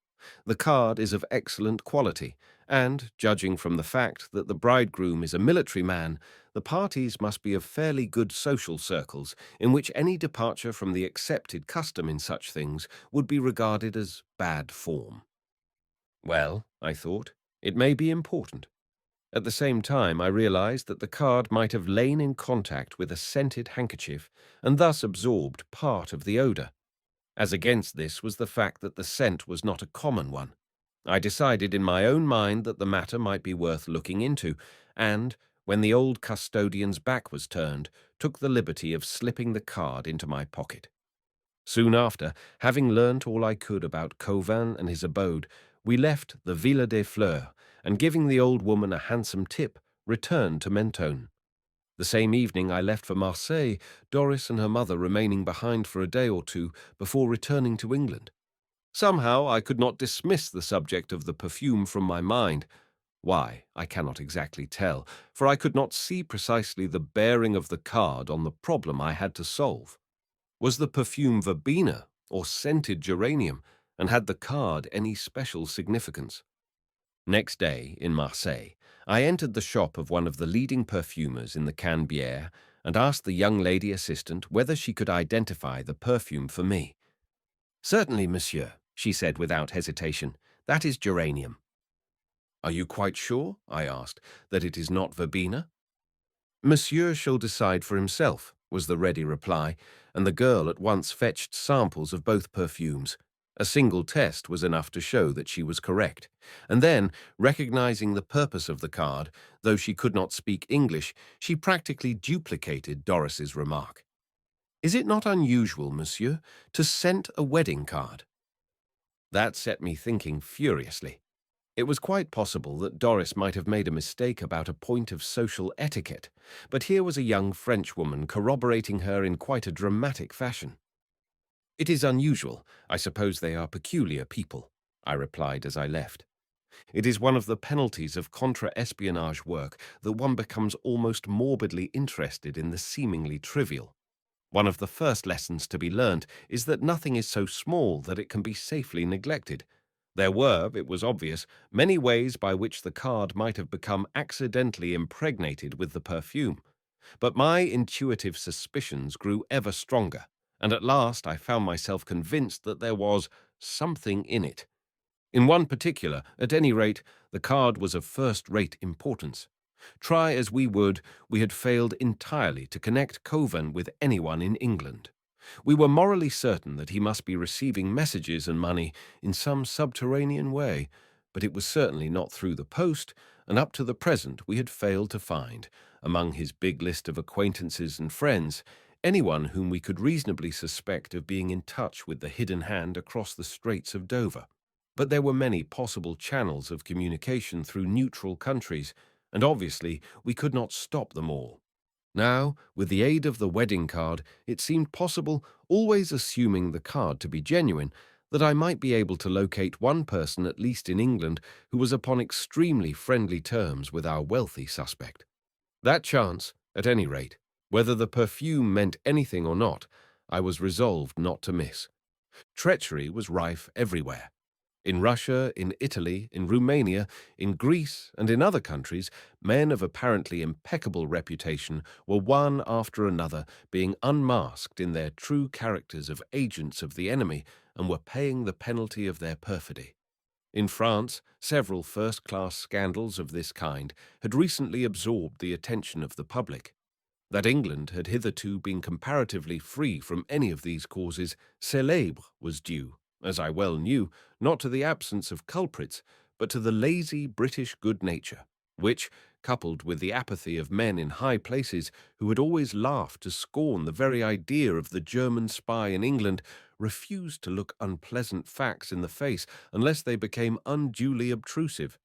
The card is of excellent quality, and, judging from the fact that the bridegroom is a military man, the parties must be of fairly good social circles, in which any departure from the accepted custom in such things would be regarded as bad form." Well, I thought, it may be important. At the same time, I realized that the card might have lain in contact with a scented handkerchief and thus absorbed part of the odor. As against this was the fact that the scent was not a common one. I decided in my own mind that the matter might be worth looking into, and, when the old custodian's back was turned, took the liberty of slipping the card into my pocket. Soon after, having learnt all I could about Queux and his abode, we left the Villa des Fleurs, and giving the old woman a handsome tip, returned to Mentone. The same evening I left for Marseille, Doris and her mother remaining behind for a day or two before returning to England. Somehow I could not dismiss the subject of the perfume from my mind. Why, I cannot exactly tell, for I could not see precisely the bearing of the card on the problem I had to solve. Was the perfume verbena or scented geranium, and had the card any special significance? Next day, in Marseille, I entered the shop of one of the leading perfumers in the Canebière and asked the young lady assistant whether she could identify the perfume for me. "Certainly, monsieur," she said without hesitation. "That is geranium." "Are you quite sure," I asked, "that it is not verbena?" "Monsieur shall decide for himself," was the ready reply, and the girl at once fetched samples of both perfumes. A single test was enough to show that she was correct. And then, recognizing the purpose of the card, though she could not speak English, she practically duplicated Doris's remark. "Is it not unusual, monsieur, to scent a wedding card?" That set me thinking furiously. It was quite possible that Doris might have made a mistake about a point of social etiquette, but here was a young Frenchwoman corroborating her in quite a dramatic fashion. "It is unusual. I suppose they are peculiar people," I replied as I left. It is one of the penalties of contra-espionage work that one becomes almost morbidly interested in the seemingly trivial. One of the first lessons to be learned is that nothing is so small that it can be safely neglected. There were, it was obvious, many ways by which the card might have become accidentally impregnated with the perfume. But my intuitive suspicions grew ever stronger, and at last I found myself convinced that there was something in it. In one particular, at any rate, the card was of first-rate importance. Try as we would, we had failed entirely to connect Coven with anyone in England. We were morally certain that he must be receiving messages and money in some subterranean way, but it was certainly not through the post, and up to the present we had failed to find, among his big list of acquaintances and friends, anyone whom we could reasonably suspect of being in touch with the hidden hand across the Straits of Dover. But there were many possible channels of communication through neutral countries, and obviously we could not stop them all. Now, with the aid of the wedding card, it seemed possible, always assuming the card to be genuine, that I might be able to locate one person at least in England who was upon extremely friendly terms with our wealthy suspect. That chance, at any rate, whether the perfume meant anything or not, I was resolved not to miss. Treachery was rife everywhere. In Russia, in Italy, in Romania, in Greece, and in other countries, men of apparently impeccable reputation were one after another being unmasked in their true characters of agents of the enemy and were paying the penalty of their perfidy. In France, several first-class scandals of this kind had recently absorbed the attention of the public. That England had hitherto been comparatively free from any of these causes célèbres was due, as I well knew, not to the absence of culprits, but to the lazy British good nature, which, coupled with the apathy of men in high places who had always laughed to scorn the very idea of the German spy in England, refused to look unpleasant facts in the face unless they became unduly obtrusive,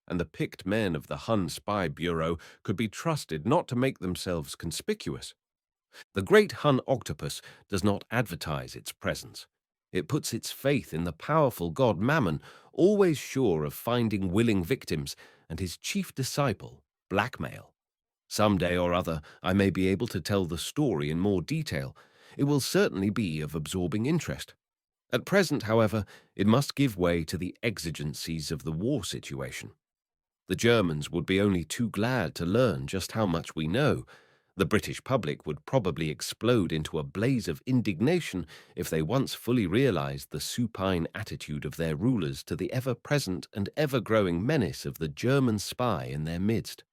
and the picked men of the Hun Spy Bureau could be trusted not to make themselves conspicuous. The great Hun octopus does not advertise its presence. It puts its faith in the powerful god Mammon, always sure of finding willing victims, and his chief disciple, blackmail. Some day or other I may be able to tell the story in more detail. It will certainly be of absorbing interest. At present, however, it must give way to the exigencies of the war situation. The Germans would be only too glad to learn just how much we know. The British public would probably explode into a blaze of indignation if they once fully realized the supine attitude of their rulers to the ever-present and ever-growing menace of the German spy in their midst.